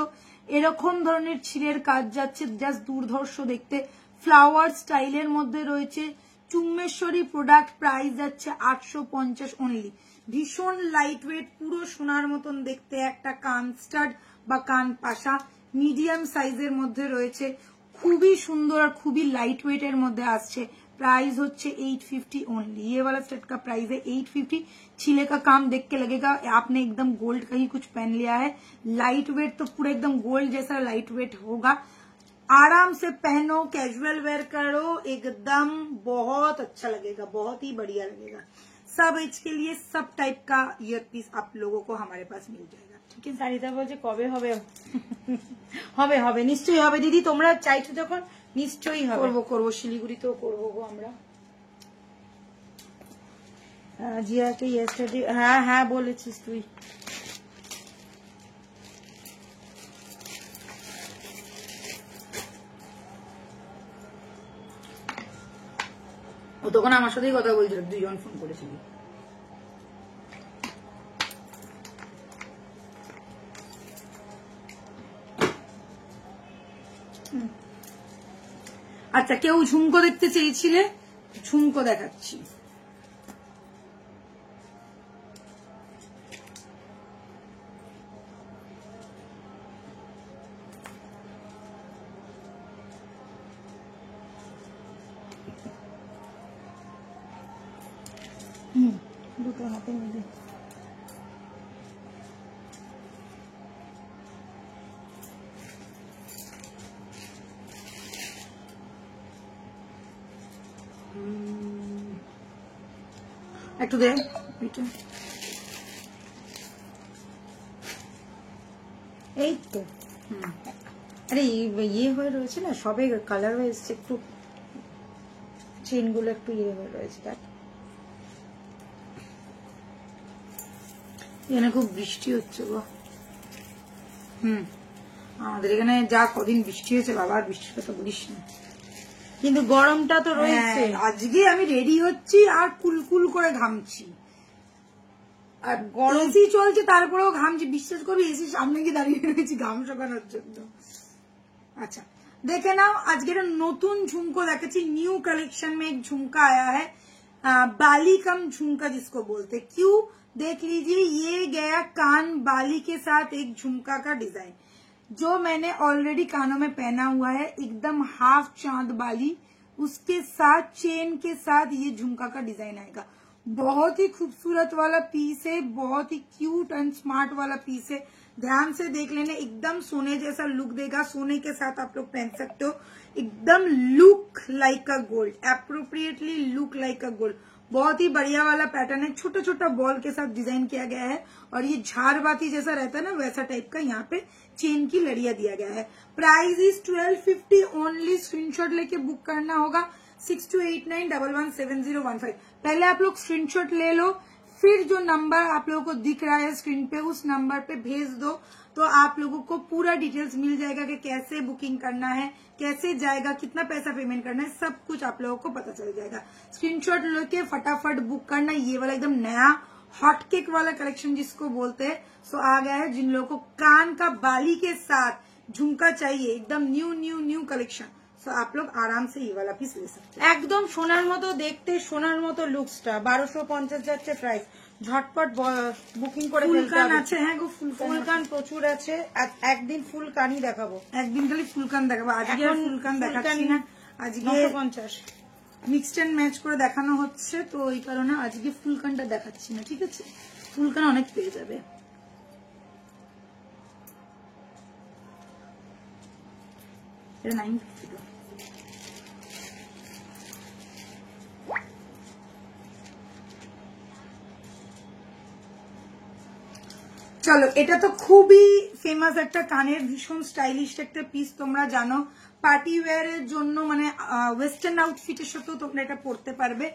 এরকম ধরনের ছিলের কাজ যাচ্ছে, জাস্ট দুর্ধর্ষ দেখতে। ফ্লাওয়ার স্টাইলের মধ্যে রয়েছে, চুম্বেশ্বরী প্রোডাক্ট, প্রাইস যাচ্ছে 850 অনলি। ভীষণ লাইট ওয়েট, পুরো সোনার মতন দেখতে একটা কান স্টাড বা কান পাশা, মিডিয়াম সাইজের মধ্যে রয়েছে, খুবই সুন্দর আর খুবই লাইট ওয়েট এর মধ্যে আসছে। प्राइस होच्छे 850 ओनली। ये वाला सेट का प्राइस है 850। छीले का काम देख के लगेगा आपने एकदम गोल्ड का ही कुछ पहन लिया है। लाइट वेट तो पूरा एकदम गोल्ड जैसा लाइट वेट होगा, आराम से पहनो, कैजुअल वेयर करो, एकदम बहुत अच्छा लगेगा, बहुत ही बढ़िया लगेगा। सब एज के लिए सब टाइप का ईयर पीस आप लोगों को हमारे पास मिल जाएगा। ठीक है, সারিতা বলছে কবে হবে? হবে হবে, নিশ্চয়ই হবে দিদি, তোমরা চাইছো যখন নিশ্চয়ই হবে। করবো করবো, শিলিগুড়িতেও করবো গো আমরা। জিয়াকে ইয়েস্টারডে, হ্যাঁ হ্যাঁ বলেছিস তুই। ও তখন আমার সাথেই কথা বলছিল, দুইজন ফোন করেছিল। আচ্ছা কেউ ঝুমকো দেখতে চেয়েছিলে, ঝুমকো দেখাচ্ছি। দুটো হাতে মিলে একটু দে এটা। এই তো আরে ইয়ে হয়ে রয়েছে না, সবে কালার হয়ে এসছে, একটু চেন গুলো একটু ইয়ে হয়ে রয়েছে। দেখ এখানে খুব বৃষ্টি হচ্ছে গো। আমাদের এখানে যা কদিন বৃষ্টি হয়েছে বাবা, আর বৃষ্টির কথা বলিস না। কিন্তু গরমটা তো রয়েছে। আজকে আমি রেডি হচ্ছি আর কুলকুল করে ঘামছি, আর এসি চলছে তারপরেও ঘামছি। বিশ্বাস করবি এসির সামনে গিয়ে দাঁড়িয়ে রয়েছি ঘাম শুকানোর জন্য। আচ্ছা देखे ना आज के नतून झुमको देखेছি न्यू कलेक्शन में एक झुमका आया है, बाली कम झुमका जिसको बोलते। क्यों देख लीजिए, ये गया कान बाली के साथ एक झुमका का डिजाइन जो मैंने ऑलरेडी कानों में पहना हुआ है, एकदम हाफ चांद बाली, उसके साथ चेन के साथ ये झुमका का डिजाइन आएगा। बहुत ही खूबसूरत वाला पीस है, बहुत ही क्यूट एंड स्मार्ट वाला पीस है। ध्यान से देख लेना, एकदम सोने जैसा लुक देगा, सोने के साथ आप लोग पहन सकते हो। एकदम look like a gold, appropriately look like a gold. बहुत ही बढ़िया वाला पैटर्न है, छोटा छोटा बॉल के साथ डिजाइन किया गया है और ये झारबाती जैसा रहता है ना वैसा टाइप का यहाँ पे चेन की लड़िया दिया गया है। Price is 1250 only. स्क्रीनशॉट लेके बुक करना होगा 6289117015। पहले आप लोग स्क्रीनशॉट ले लो, फिर जो नंबर आप लोगों को दिख रहा है स्क्रीन पे उस नंबर पे भेज दो, तो आप लोगों को पूरा डिटेल्स मिल जाएगा कि कैसे बुकिंग करना है, कैसे जाएगा, कितना पैसा पेमेंट करना है, सब कुछ आप लोगों को पता चल जाएगा। स्क्रीनशॉट लेके फटाफट बुक करना। ये वाला एकदम नया हॉट केक वाला कलेक्शन जिसको बोलते हैं सो आ गया है। जिन लोगों को कान का बाली के साथ झुमका चाहिए, एकदम न्यू न्यू न्यू कलेक्शन, तो आप लोग आराम से ये वाला पीस ले सकते हैं। একদম সোনার মতো দেখতে, সোনার মতো লুকসটা। 1250 যাচ্ছে প্রাইস। ঝটপট বুকিং করে ফেলতে হবে। ফুলকান আছে, হ্যাঁ গো ফুলকান প্রচুর আছে। একদিন ফুলকানই দেখাবো, একদিন খালি ফুলকান দেখাবো। আজকে আর ফুলকান দেখাচ্ছি না, আজকে 950 মিক্সড এন্ড ম্যাচ করে দেখানো হচ্ছে, তো এই কারণে আজকে ফুলকানটা দেখাচ্ছি না, ঠিক আছে? ফুলকান অনেক পেয়ে যাবে। এটা 950। চলো, এটা তো খুবই ফেমাস একটা কানের ভীষণ স্টাইলিশ একটা পিস, তোমরা জানো। পার্টি ওয়্যার এর জন্য মানে ওয়েস্টার্ন আউটফিটের সাথেও তোমরা এটা পরতে পারবে।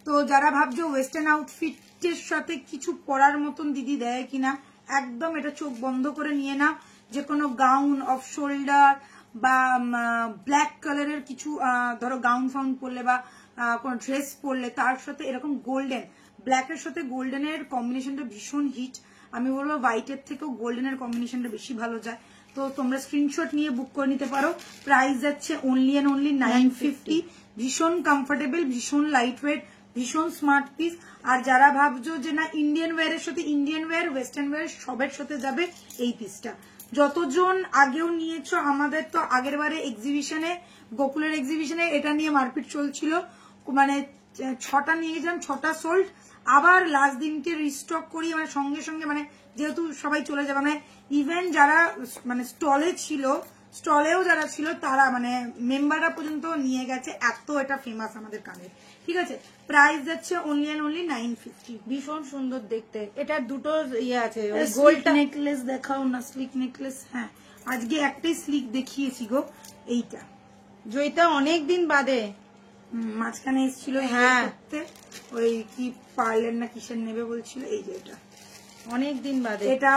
তো যারা ভাবছো ওয়েস্টার্ন আউটফিটের সাথে কিছু পরার মতন দিদি দেয় কিনা, একদম এটা চোখ বন্ধ করে নিয়ে না। যে কোনো গাউন অফ শোল্ডার বা ব্ল্যাক কালারের কিছু ধরো গাউন ফাউন পরলে বা কোনো ড্রেস পরলে তার সাথে এরকম গোল্ডেন, ব্ল্যাকের সাথে গোল্ডেনের কম্বিনেশনটা ভীষণ হিট। আমি বলবো হোয়াইটের থেকেও গোল্ডেনের কম্বিনেশনটা বেশি ভালো যায়। তো তোমরা স্ক্রিনশট নিয়ে বুক করে নিতে পারো। প্রাইস যাচ্ছে অনলি এন্ড অনলি 950। ভীষণ কমফোর্টেবল, ভীষণ লাইট ওয়েট, ভীষণ স্মার্ট পিস। আর যারা ভাবছো যে না ইন্ডিয়ান ওয়্যারের সাথে ইন্ডিয়ান ওয়্যার, ওয়েস্টার্ন ওয়্যার সবের সাথে যাবে এই পিসটা। যতজন আগেও নিয়েছো, আমাদের তো আগের বারে এক্সিবিশনে, গোকুলের এক্সিবিশনে এটা নিয়ে মারপিট চলছিল, মানে 6টা নিয়ে গেছিলাম, 6টা সোল্ড। আবার লাস্ট দিনকে রিস্টক করি, মানে সঙ্গে সঙ্গে, মানে যেহেতু সবাই চলে যাবে, মানে ইভেন যারা মানে স্টলে ছিল, স্টলেও যারা ছিল তারা মানে মেম্বাররা পর্যন্ত নিয়ে গেছে, এত এটা ফেমাস আমাদের কানের, ঠিক আছে? প্রাইস যাচ্ছে অনলি এন্ড অনলি 950। ভীষণ সুন্দর দেখতে। এটা দুটো ইয়ে আছে, গোল্ড নেকলেস দেখাও না, স্লিক নেকলেস। হ্যাঁ, আজকে একটাই স্লিক দেখিয়েছি গো, এইটা জয়িতা অনেকদিন বাদে মাঝখানে এসেছিল, হ্যাঁ, ওই কি পার্লার না কিসের নেবে বলছিল, এই যে এটা অনেকদিন বাদে। এটা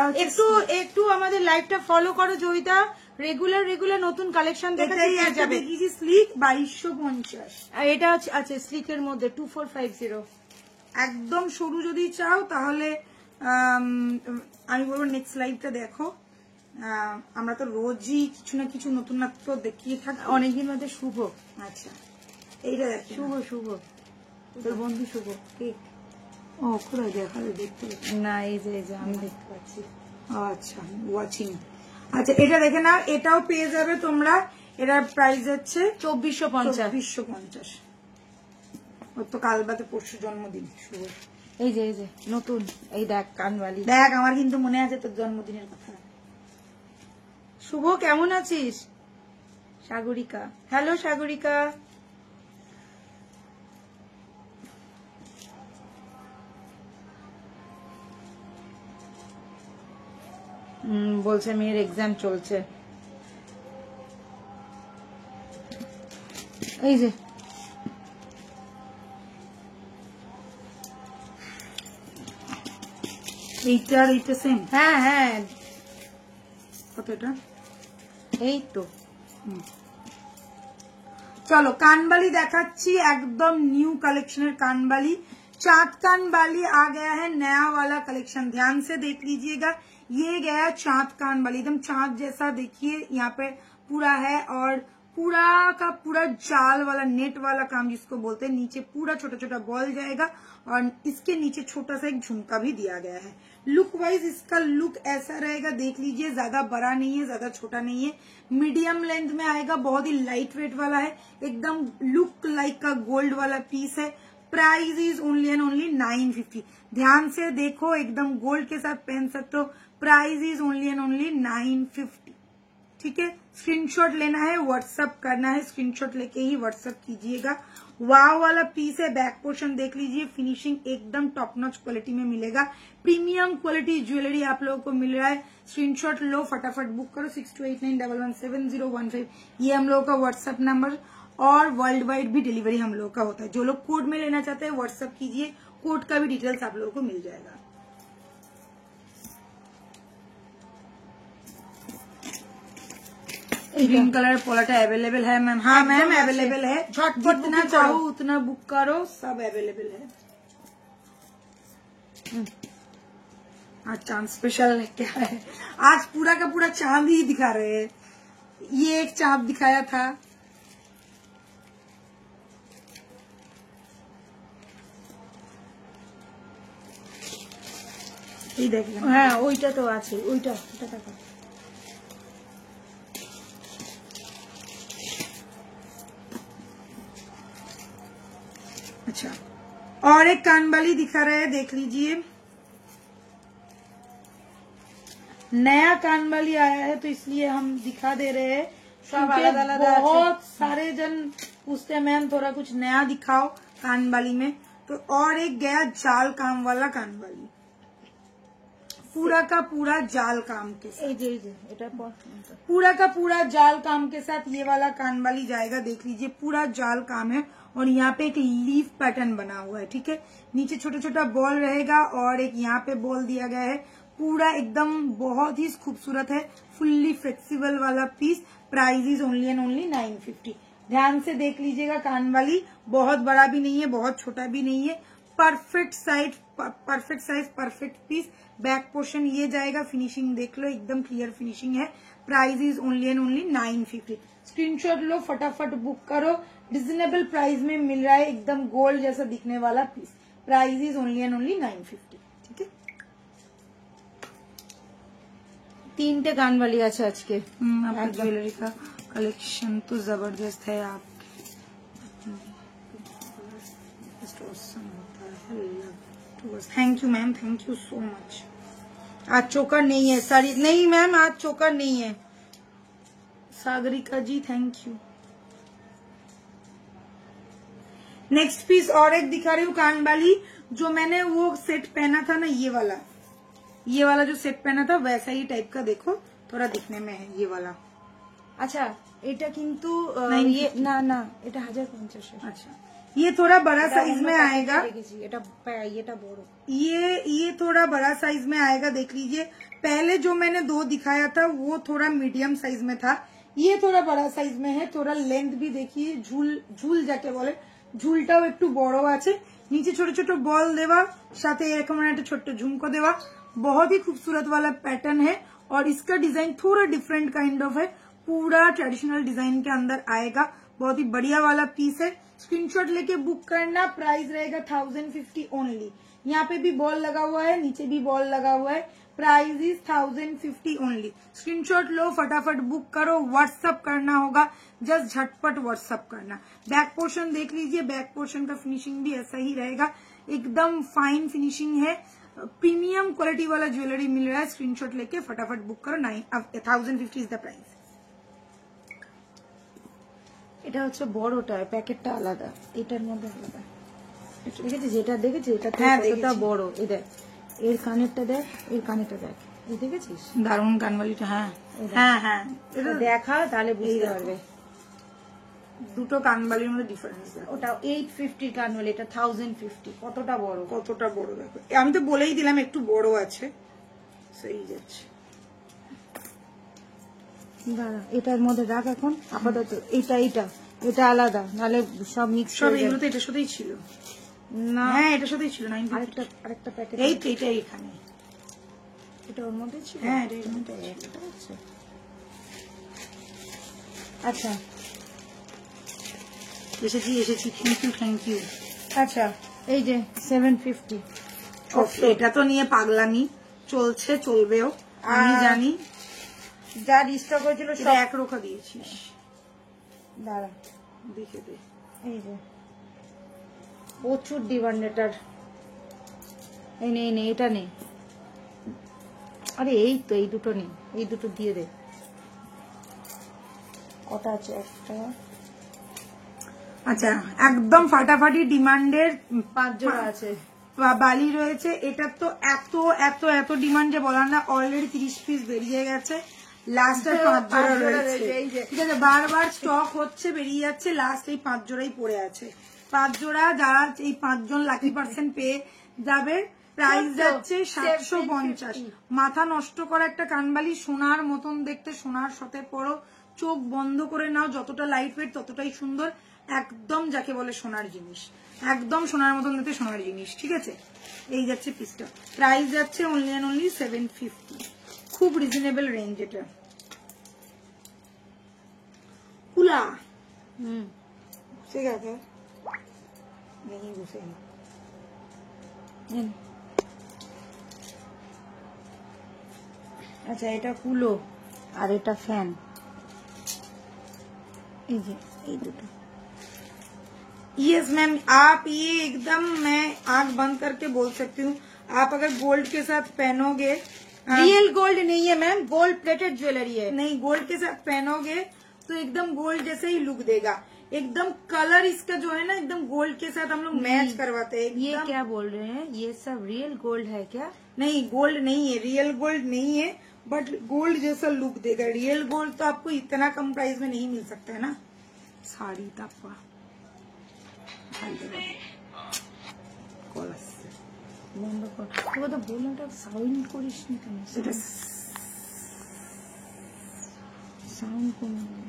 একটু আমাদের লাইভটা ফলো করো জয়িতা, রেগুলার নতুন কালেকশন দেখাচ্ছি। স্লিক 2250। আর এটা আছে স্লিকের মধ্যে 2450। একদম সরু যদি চাও তাহলে আমি বলবো নেক্সট লাইভটা দেখো। আমরা তো রোজই কিছু না কিছু নতুনত্ব দেখিয়ে থাকি। অনেকদিন বাদে শুভ। আচ্ছা, এইটা দেখ, শুভ তোর বন্ধু শুভ। ও কোথায় দেখালে? দেখতে না, এই যে আমি দেখতে পাচ্ছি। আচ্ছা, ওয়াচিং। আচ্ছা, এটা দেখে নাও, এটাও পেয়ে যাবে তোমরা। এটার প্রাইস হচ্ছে 2450। ওর তো কাল বাদে পরশু জন্মদিন শুভ। এই যে নতুন, এই দেখ কানবালি দেখ, আমার কিন্তু মনে আছে তোর জন্মদিনের কথা। শুভ কেমন আছিস? সাগরিকা, হ্যালো সাগরিকা। বলছে মেয়ের এক্সাম চলছে। এই যে এইটা আর এইটা সেম? হ্যাঁ। কত এটা? এই তো चलो कानबाली देखाচ্ছি एकदम न्यू कलेक्शन कानबाली चाँद कानबाली आ गया है नया वाला कलेक्शन ध्यान से देख लीजिएगा ये गया चाँद कानबाली एकदम चाँद जैसा देखिए यहाँ पे पूरा है और पूरा का पूरा जाल वाला नेट वाला काम जिसको बोलते हैं नीचे पूरा छोटा छोटा बॉल जाएगा और इसके नीचे छोटा सा एक झुमका भी दिया गया है लुक वाइज इसका लुक ऐसा रहेगा देख लीजिए ज्यादा बड़ा नहीं है ज्यादा छोटा नहीं है मीडियम लेंथ में आएगा बहुत ही लाइट वेट वाला है एकदम लुक लाइक का गोल्ड वाला पीस है price is only and only 950 ध्यान से देखो एकदम गोल्ड के साथ पहन सकते हो price is only and only 950 ठीक है स्क्रीनशॉट लेना है व्हाट्सएप करना है स्क्रीनशॉट लेके ही व्हाट्सएप कीजिएगा वाव वाला पीस है बैक पोर्शन देख लीजिए फिनिशिंग एकदम टॉप नॉच क्वालिटी में मिलेगा प्रीमियम क्वालिटी ज्वेलरी आप लोगों को मिल रहा है स्क्रीनशॉट लो फटाफट बुक करो 6289117015 ये हम लोगों का व्हाट्सएप नंबर और वर्ल्ड वाइड भी डिलीवरी हम लोगों का होता है जो लोग कोड में लेना चाहते हैं व्हाट्सएप कीजिए कोड का भी डिटेल्स आप लोगों को मिल जाएगा ग्रीन कलर पोलाटा अवेलेबल है मैम हाँ मैम अवेलेबल है जितना चाहो उतना बुक करो सब अवेलेबल है आज चांद स्पेशल क्या है आज पूरा का पूरा चांद ही दिखा रहे हैं ये एक चांद दिखाया था ये देखिए हाँ ওইটা তো আছে ওইটা টাকা अच्छा और एक कानबाली दिखा रहे हैं देख लीजिए नया कानबाली आया है तो इसलिए हम दिखा दे रहे हैं सब अलग-अलग है। बहुत सारे जन पूछते हैं मैम थोड़ा कुछ नया दिखाओ कानबाली में तो और एक गया जाल काम वाला कानबाली पूरा का पूरा जाल काम के साथ এই যে এটা पूरा का पूरा जाल काम के साथ ये वाला कानबाली जाएगा देख लीजिए पूरा जाल काम है और यहाँ पे एक लीफ पैटर्न बना हुआ है ठीक है नीचे छोटा छोटा बॉल रहेगा और एक यहाँ पे बॉल दिया गया है पूरा एकदम बहुत ही खूबसूरत है फुल्ली फ्लेक्सिबल वाला piece price is only and only 950 ध्यान से देख लीजिएगा कानबाली बहुत बड़ा भी नहीं है बहुत छोटा भी नहीं है perfect size perfect piece back portion ये जाएगा फिनिशिंग देख लो एकदम क्लियर फिनिशिंग है price is only and only 950 screenshot लो फटाफट बुक करो रिजनेबल प्राइस में मिल रहा है एकदम गोल्ड जैसा दिखने वाला piece price is only and only 950 ठीक है তিনটে কানবালি আছে আজকে आपका ज्वेलरी का कलेक्शन तो जबरदस्त है आप thank you ma'am thank you so much आज चोकर नहीं है सारी नहीं मैम आज चोकर नहीं है सागरिका जी थैंक यू नेक्स्ट पीस और एक दिखा रही हूँ कानबाली जो मैंने वो सेट पहना था ना ये वाला जो सेट पहना था वैसा ही टाइप का देखो थोड़ा दिखने में है ये वाला আচ্ছা এটা কিন্তু ये না না এটা 1050 अच्छा ये थोड़ा बड़ा साइज में आएगा এটা এটা বড় ये थोड़ा बड़ा साइज में आएगा देख लीजिए पहले जो मैंने दो दिखाया था वो थोड़ा मीडियम साइज में था ये थोड़ा बड़ा साइज में है थोड़ा लेंथ भी देखिए झूल जाके बोले झूलटाও একটু বড় আছে नीचे छोटे छोटे बॉल देवा साथे এরকম একটা ছোট্ট ঝুমকো দেওয়া बहुत ही खूबसूरत वाला पैटर्न है और इसका डिजाइन थोड़ा डिफरेंट काइंड ऑफ है पूरा ट्रेडिशनल डिजाइन के अंदर आएगा बहुत ही बढ़िया वाला पीस है स्क्रीनशॉट लेके बुक करना प्राइस रहेगा 1050 ओनली यहाँ पे भी बॉल लगा हुआ है नीचे भी बॉल लगा हुआ है प्राइस इज 1050 ओनली स्क्रीनशॉट लो फटाफट बुक करो व्हाट्सअप करना होगा जस्ट झटपट व्हाट्सअप करना बैक पोर्शन देख लीजिए बैक पोर्शन का फिनिशिंग भी ऐसा ही रहेगा एकदम फाइन फिनिशिंग है प्रीमियम क्वालिटी वाला ज्वेलरी मिल रहा है स्क्रीनशॉट लेके फटाफट बुक करो 1050 इज द प्राइस এটা হচ্ছে বড়টা প্যাকেটটা আলাদা এটার মধ্যে আলাদা দেখেছিস যেটা দেখেছিস এটা কতটা বড় এই দেখ এর কানেরটা দেখ এর কানেরটা দেখ এই দেখেছিস দারুন কানবালিটা হ্যাঁ হ্যাঁ হ্যাঁ এটা দেখা তাহলে বুঝতে পারবে দুটো কানবালির মধ্যে ডিফারেন্স ওটা 850 কানবালি এটা 1050 কতটা বড় দেখো আমি তো বলেই দিলাম একটু বড় আছে সেই যাচ্ছে দাঁড়া এটার মধ্যে রাখ এখন আপাতত এটা এটা আলাদা, নাহলে সব মিক্স সব এগুলো তো এটার সাথেই ছিল না। হ্যাঁ এটার সাথেই ছিল 950 আরেকটা প্যাকেট এই তো এটা এখানে এটা ওর মধ্যে ছিল। হ্যাঁ এটা এর মধ্যে এটা হচ্ছে আচ্ছা এসেছি থ্যাংক ইউ আচ্ছা এই যে 750 এটা তো নিয়ে পাগলামি চলছে চলবেও আমি আর জানি যা স্টক হয়েছিল এটা সব এক রোখা দিয়েছিস দাঁড়া দেখে দে এই যে প্রচুর ডিমান্ড এটার। এই নে এটা নেই, আরে এই তো এই দুটো নেই, এই দুটো দিয়ে দে। কটা আছে? একটা আচ্ছা একদম ফাটাফাটি ডিমান্ডের 5 জোড়া আছে। বালি রয়েছে। এটার তো এত এত এত ডিমান্ড যে বলার না, অলরেডি 30 পিস বেরিয়ে গেছে, লাস্টে 5 জোড়া রয়েছে। ঠিক আছে, বারবার স্টক হচ্ছে বেরিয়ে যাচ্ছে, লাস্ট এই 5 জোড়াই পড়ে আছে। 5 জোড়া যারা এই 5 জন লাকি পার্সেন্ট পেয়ে যাবে। প্রাইস যাচ্ছে 750। মাথা নষ্ট করা একটা কানবালি, সোনার মতন দেখতে, সোনার সাথে পরো, চোখ বন্ধ করে নাও, যতটা লাইট ওয়েট ততটাই সুন্দর, একদম যাকে বলে সোনার জিনিস, একদম সোনার মতন দেখতে সোনার জিনিস। ঠিক আছে, এই যাচ্ছে পিসটা, প্রাইস যাচ্ছে অনলি অ্যান্ড অনলি 750, খুব রিজনেবল রেঞ্জ এটা। কুলা ঠিক আছে, नहीं घुसेगा। আচ্ছা এটা কুলো আর এটা ফ্যান, এই যে এই দুটো। यस मैम, आप ये एकदम मैं आंख बंद करके बोल सकती हूँ, आप अगर गोल्ड के साथ पहनोगे, रियल गोल्ड नहीं है मैम, गोल्ड प्लेटेड ज्वेलरी है। नहीं गोल्ड के साथ पहनोगे तो एकदम गोल्ड जैसे ही लुक देगा, एकदम कलर इसका जो है ना एकदम गोल्ड के साथ हम लोग मैच करवाते हैं। ये क्या बोल रहे हैं, ये सब रियल गोल्ड है क्या? नहीं गोल्ड नहीं है, रियल गोल्ड नहीं है, बट गोल्ड जैसा लुक देगा। रियल गोल्ड तो आपको इतना कम प्राइस में नहीं मिल सकता है ना। साड़ी तापा বন্ধ কর, তোকে তো বললাম এটা সাউন্ড করিস নি কেন, সেটা সাউন্ড কমে গেল।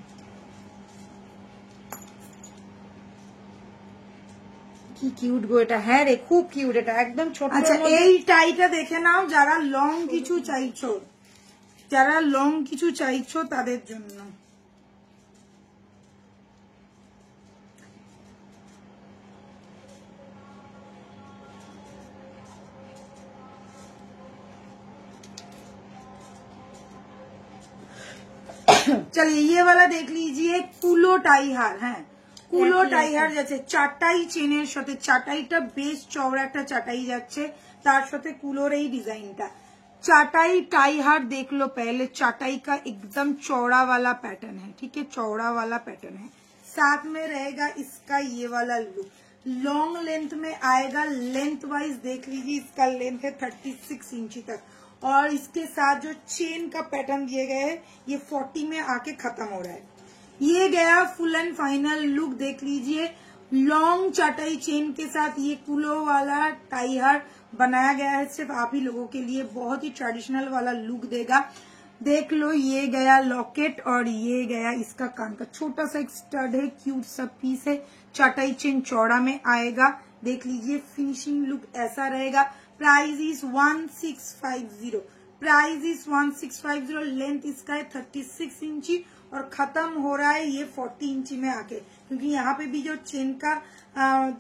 কি কিউট গো এটা, হ্যাঁ রে খুব কিউট এটা, একদম ছোট। আচ্ছা এই টাইটা দেখে নাও, যারা লং কিছু চাইছো, যারা লং কিছু চাইছো তাদের জন্য। चलिए ये वाला देख लीजिए, কুলো টাই হার। হ্যাঁ কুলো টাই হার যাচ্ছে চাটাই চেনের সাথে, চাটাইটা বেশ চওড়া একটা চাটাই যাচ্ছে, তার সাথে কুলোর এই ডিজাইনটা। चाटाई टाई हार देख लो पहले, चाटाई का एकदम चौड़ा वाला पैटर्न है, ठीक है, चौड़ा वाला पैटर्न है। साथ में रहेगा इसका ये वाला लुक, लॉन्ग लेंथ में आएगा, लेंथ वाइज देख लीजिए, इसका लेंथ है 36 इंची तक, और इसके साथ जो चेन का पैटर्न दिए गए है ये 40 में आके खत्म हो रहा है। ये गया फुल एंड फाइनल लुक, देख लीजिए, लॉन्ग चाटाई चेन के साथ ये कुलो वाला टाई हार बनाया गया है सिर्फ आप ही लोगों के लिए, बहुत ही ट्रेडिशनल वाला लुक देगा। देख लो, ये गया लॉकेट और ये गया इसका कान का छोटा सा एक स्टड है, क्यूट सा पीस है, चाटाई चेन चौड़ा में आएगा। देख लीजिए फिनिशिंग लुक ऐसा रहेगा। Price is 1650, price is 1650, length इसका है 36 इंची और खत्म हो रहा है ये 40 इंची में आके, क्योंकि यहाँ पे भी जो चेन का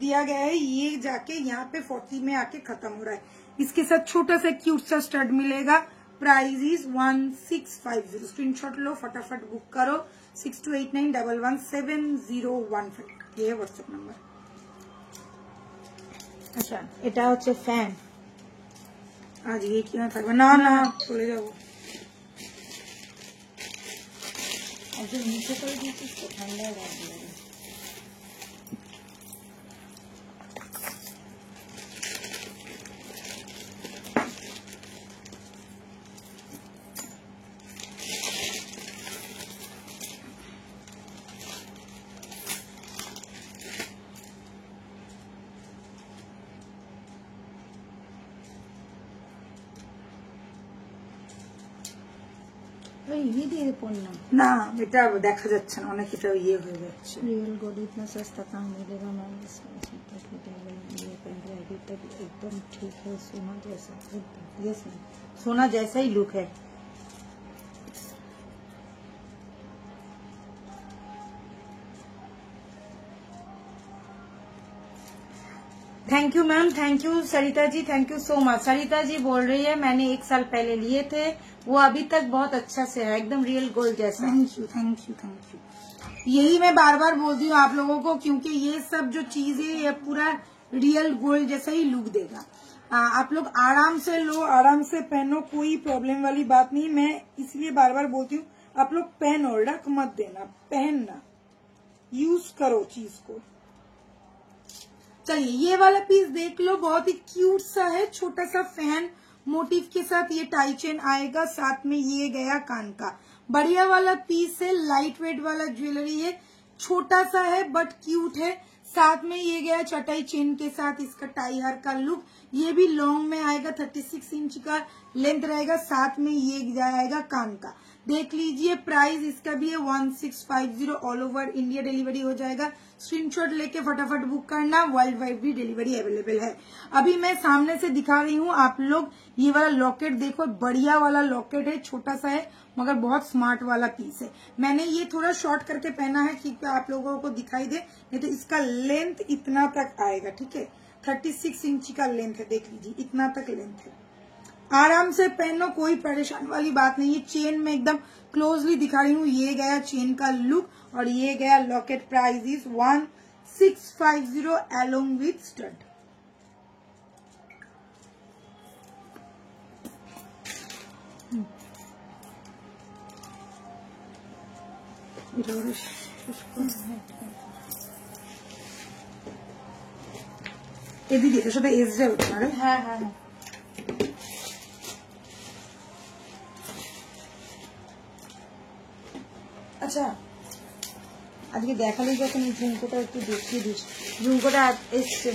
दिया गया है ये जाके यहाँ पे 40 में आके खत्म हो रहा है। इसके साथ छोटा सा क्यूट सा स्टड मिलेगा। प्राइस इज 1650, स्क्रीनशॉट लो, फटाफट बुक करो, 6289117015, ये है व्हाट्सएप नंबर। আচ্ছা এটা হচ্ছে ফ্যান। आज ये क्या था ना ना চলে যাবো, একদম নিচে করে দিয়েছিস তো, ঠান্ডা লাগবে। ওই ये দিয়ে পড়লাম না, এটা দেখা যাচ্ছে না, অনেক এটা ইয়ে হয়ে যাচ্ছে। रियल गोल्ड इतना सस्ता कहाँ मिलेगा मैम, ये पहन रहे अभी तक एकदम ठीक है, सोना जैसा एकदम, यस मैम सोना जैसा ही लुक है। Thank you ma'am, thank you Sarita ji, thank you so much. Sarita ji बोल रही है मैंने 1 साल पहले लिए थे, वो अभी तक बहुत अच्छा से है, एकदम रियल गोल्ड जैसा। Thank you thank you thank you. यही मैं बार बार बोलती हूँ आप लोगों को, क्योंकि ये सब जो चीज है ये पूरा रियल गोल्ड जैसा ही लुक देगा। आप लोग आराम से लो, आराम से पहनो, कोई प्रॉब्लम वाली बात नहीं। मैं इसलिए बार बार बोलती हूँ आप लोग पहनो, रख मत देना, पहनना, यूज करो चीज को। चलिए ये वाला पीस देख लो, बहुत ही क्यूट सा है, छोटा सा फैन मोटिव के साथ ये टाई चेन आएगा, साथ में ये गया कान का। बढ़िया वाला पीस है, लाइट वेट वाला ज्वेलरी है, छोटा सा है बट क्यूट है, साथ में ये गया चटाई चेन के साथ इसका टाई हार का लुक। ये भी लॉन्ग में आएगा, 36 इंच का लेंथ रहेगा, साथ में ये जाएगा कान का। देख लीजिए प्राइस इसका भी है 1650, ऑल ओवर इंडिया डिलीवरी हो जाएगा। स्क्रीनशॉट लेके फटाफट बुक करना, वर्ल्ड वाइड भी डिलीवरी अवेलेबल है। अभी मैं सामने से दिखा रही हूँ आप लोग, ये वाला लॉकेट देखो, बढ़िया वाला लॉकेट है, छोटा सा है मगर बहुत स्मार्ट वाला पीस है। मैंने ये थोड़ा शॉर्ट करके पहना है कि आप लोगों को दिखाई दे, नहीं तो इसका लेंथ इतना तक आएगा, ठीक है, 36 इंच का लेंथ है, देख लीजिए इतना तक लेंथ है। आराम से पहनो, कोई परेशान वाली बात नहीं है। चेन में एकदम क्लोजली दिखा रही हूँ, ये गया चेन का लुक और ये गया locket. Price is 1650 along with stud. এ দিদি এটার সাথে এস যাবে না রে? হ্যাঁ হ্যাঁ হ্যাঁ আচ্ছা আজকে দেখালে যখন এই ঝুমকোটা একটু দেখিয়ে দিস, ঝুমকোটা এসছে,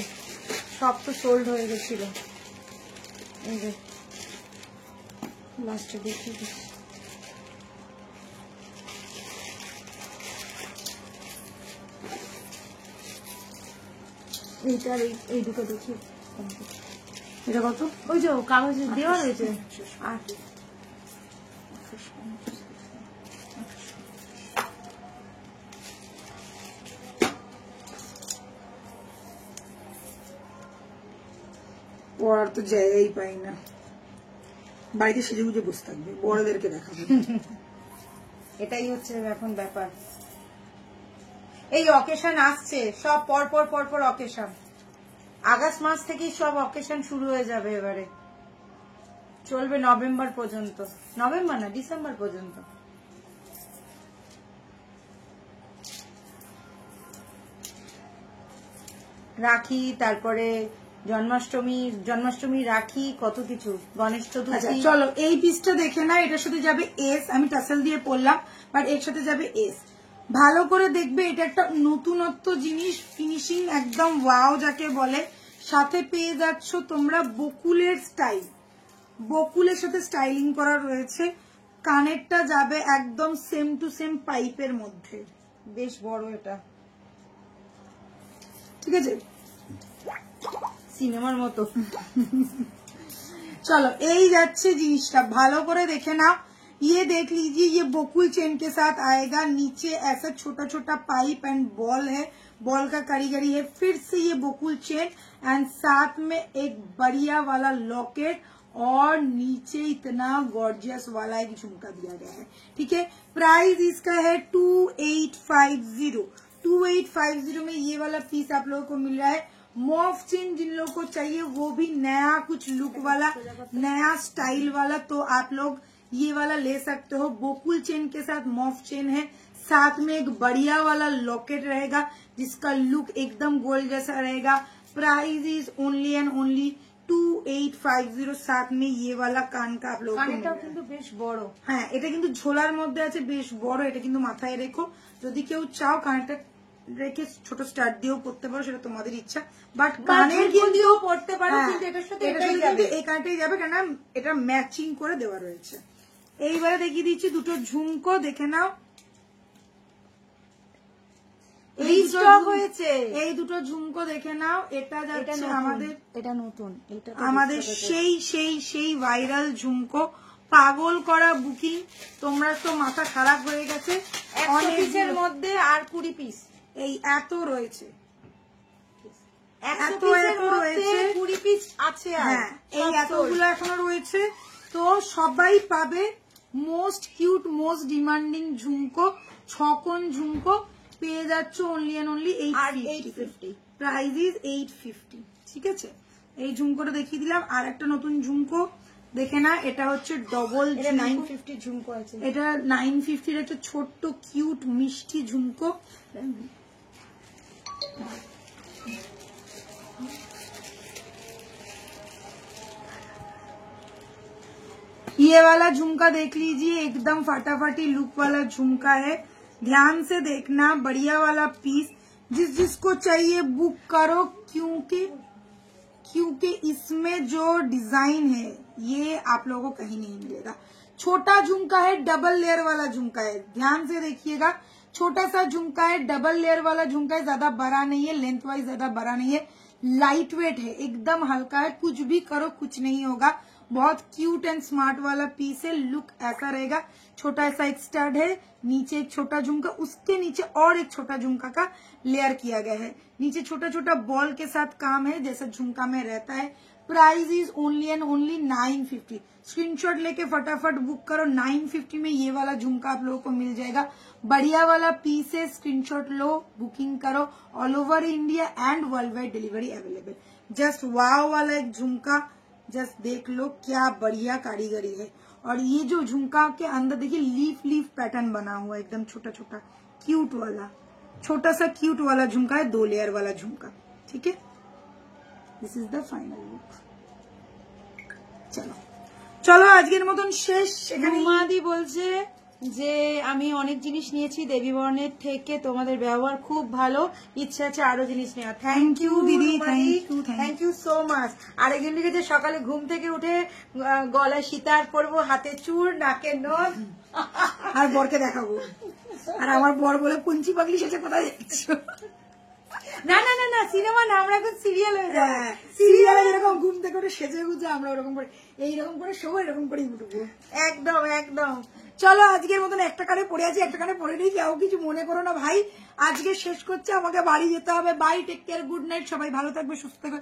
সব তো সোল্ড হয়ে গেছিল, এই যে লাস্টে দেখিয়ে দিস। এইটার এই দুটো দেখি, এটা কত? ওই যে কাগজে দেওয়া রয়েছে। আর পড়ার তো জায়গাই পাই না, বাড়িতে সেজে গুজে বসে থাকবে, বড়দেরকে দেখাবে। এটাই হচ্ছে এখন ব্যাপার। এই অকেশন আসছে, সব পর অকেশন, আগস্ট মাস থেকেই সব অকেশন শুরু হয়ে যাবে, এবারে চলবে নভেম্বর পর্যন্ত, নভেম্বর না ডিসেম্বর পর্যন্ত। রাখি, তারপরে জন্মাষ্টমী রাখি, কত কিছু, গণেশ চতুর্থী। চলো এই পিসটা দেখে না, এটার সাথে যাবে এস, আমি টাসেল দিয়ে পরলাম বাট এর সাথে যাবে এস। ভালো করে দেখবে, এটা একটা নতুনত্ব জিনিস, ফিনিশিং একদম ওয়াও যাকে বলে। সাথে পেয়ে যাচ্ছ তোমরা বকুলের স্টাইল, বকুলের সাথে স্টাইলিং করা রয়েছে। কানেরটা যাবে একদম সেম টু সেম পাইপের মধ্যে, বেশ বড় এটা, ঠিক আছে, সিনেমার মতো। चलो यही যাচ্ছে জিনিসটা, ভালো করে দেখে নাও। ये देख लीजिए, ये बोकुल चेन के साथ आएगा, नीचे ऐसा छोटा छोटा पाइप एंड बॉल है, बॉल का कारीगरी है, फिर से ये बोकुल चेन एंड साथ में एक बढ़िया वाला लॉकेट और नीचे इतना गॉर्जियस वाला एक झुमका दिया गया है, ठीक है। प्राइस इसका है 2850। 2850 में ये वाला पीस आप लोगों को मिल रहा है। मॉफ चेन जिन लोगों को चाहिए, वो भी नया कुछ लुक वाला, नया स्टाइल वाला, तो आप लोग ये वाला ले सकते हो। बोकुल चेन के साथ मॉफ चेन है, साथ में एक बढ़िया वाला लॉकेट रहेगा जिसका लुक एकदम गोल्ड जैसा रहेगा। Price is only and only 2850। साथ में ये वाला कान का आप लोग কিন্তু বেশ বড়, হ্যাঁ এটা কিন্তু ঝোলার মধ্যে আছে, বেশ বড়। এটা কিন্তু মাথায় রেখো, যদি কেউ চাও কানেরটা রেখে ছোট স্টার্ট দিয়েও পড়তে পারো, সেটা তোমাদের ইচ্ছা। বাট কানের দিয়েও পড়তে পারো, কিন্তু এটার সাথে এটাই যাবে, এই কানেরটাই যাবে, কেন এটা ম্যাচিং করে দেওয়া রয়েছে। এইবারে দেখিয়ে দিচ্ছি দুটো ঝুমকো, দেখে নাও। রিস্টক হয়েছে, এই দুটো ঝুমকো দেখে নাও। এটা যাচ্ছে আমাদের, এটা নতুন, এটা আমাদের সেই সেই সেই ভাইরাল ঝুমকো, পাগল করা বুকিং। তোমরা তো মাথা খারাপ হয়ে গেছে। 100 পিসের মধ্যে আর 20 পিস, এই এত রয়েছে, 100 পিসের মধ্যে 20 পিস আছে। হ্যাঁ, এই এতগুলো এখনো রয়েছে। তো সবাই পাবে মোস্ট কিউট মোস্ট ডিমান্ডিং ঝুমকো, 6 কোণ ঝুমকো পেয়ে যাচ্ছ only and only 850। Price is 850। ঠিক আছে, এই ঝুমকোটা দেখিয়ে দিলাম। আর একটা নতুন ঝুমকো দেখে না, এটা হচ্ছে ডবল, 950 ঝুমকো আছে। এটা 950 একটা ছোট্ট কিউট মিষ্টি ঝুমকো। ये वाला झुमका देख लीजिए, एकदम फटाफटी लुक वाला झुमका है। ध्यान से देखना, बढ़िया वाला पीस। जिसको चाहिए बुक करो, क्योंकि इसमें जो डिजाइन है ये आप लोगों को कहीं नहीं मिलेगा। छोटा झुमका है, डबल लेयर वाला झुमका है, ध्यान से देखिएगा। छोटा सा झुमका है, डबल लेयर वाला झुमका है, ज्यादा बड़ा नहीं है, लेंथ वाइज ज्यादा बड़ा नहीं है, लाइट वेट है, एकदम हल्का है, कुछ भी करो कुछ नहीं होगा। बहुत क्यूट एंड स्मार्ट वाला पीस है। लुक ऐसा रहेगा, छोटा सा एक स्टड है, नीचे एक छोटा झुमका, उसके नीचे और एक छोटा झुमका का लेयर किया गया है, नीचे छोटा छोटा बॉल के साथ काम है जैसा झुमका में रहता है। Price is only and only 950। Screenshot लेके फटाफट बुक करो। 950 में ये वाला झुमका आप लोगों को मिल जाएगा। बढ़िया वाला पीस है, स्क्रीनशॉट लो, बुकिंग करो। All over India and world wide delivery available. Just वाव वाला एक झुमका, जस्ट देख लो क्या बढ़िया कारीगरी है। और ये जो झुमका के अंदर देखिए लीफ पैटर्न बना हुआ है, एकदम छोटा छोटा क्यूट वाला, छोटा सा क्यूट वाला झुमका है, 2 लेयर वाला झुमका। ठीक है, this is the final look. चलो চলো আজকের মতন শেষ। রুমাদি বলছে যে আমি অনেক জিনিস নিয়েছি দেবী বর্ণের থেকে, তোমাদের ব্যবহার খুব ভালো, ইচ্ছা আছে আরো জিনিস নেওয়া। থ্যাংক ইউ দিদি, থ্যাংক ইউ সো মাচ। আরেকজন লিখেছে সকালে ঘুম থেকে উঠে গলায় সীতার পরবো, হাতে চুর, নাকে নখ, আর বরকে দেখাবো। আর আমার বর বলে পুঞ্চি পাগলি শেষে কোথায় যাচ্ছ? না না না না, সিনেমা না, আমরা এখন সিরিয়াল হয়ে যাবো। সিরিয়ালে যেরকম ঘুম থেকে ওটা সেজে গুজে আমরা ওরকম করে এইরকম করে শো, এরকম করেই উঠবো। একদম একদম। চলো আজকের মতন একটা কানে পড়ে আছি, একটা কানে পড়ে নেই, যাও কিছু মনে করো না ভাই। আজকে শেষ করছে, আমাকে বাড়ি যেতে হবে। Bye, take care, good night, সবাই ভালো থাকবে, সুস্থ থাকবে।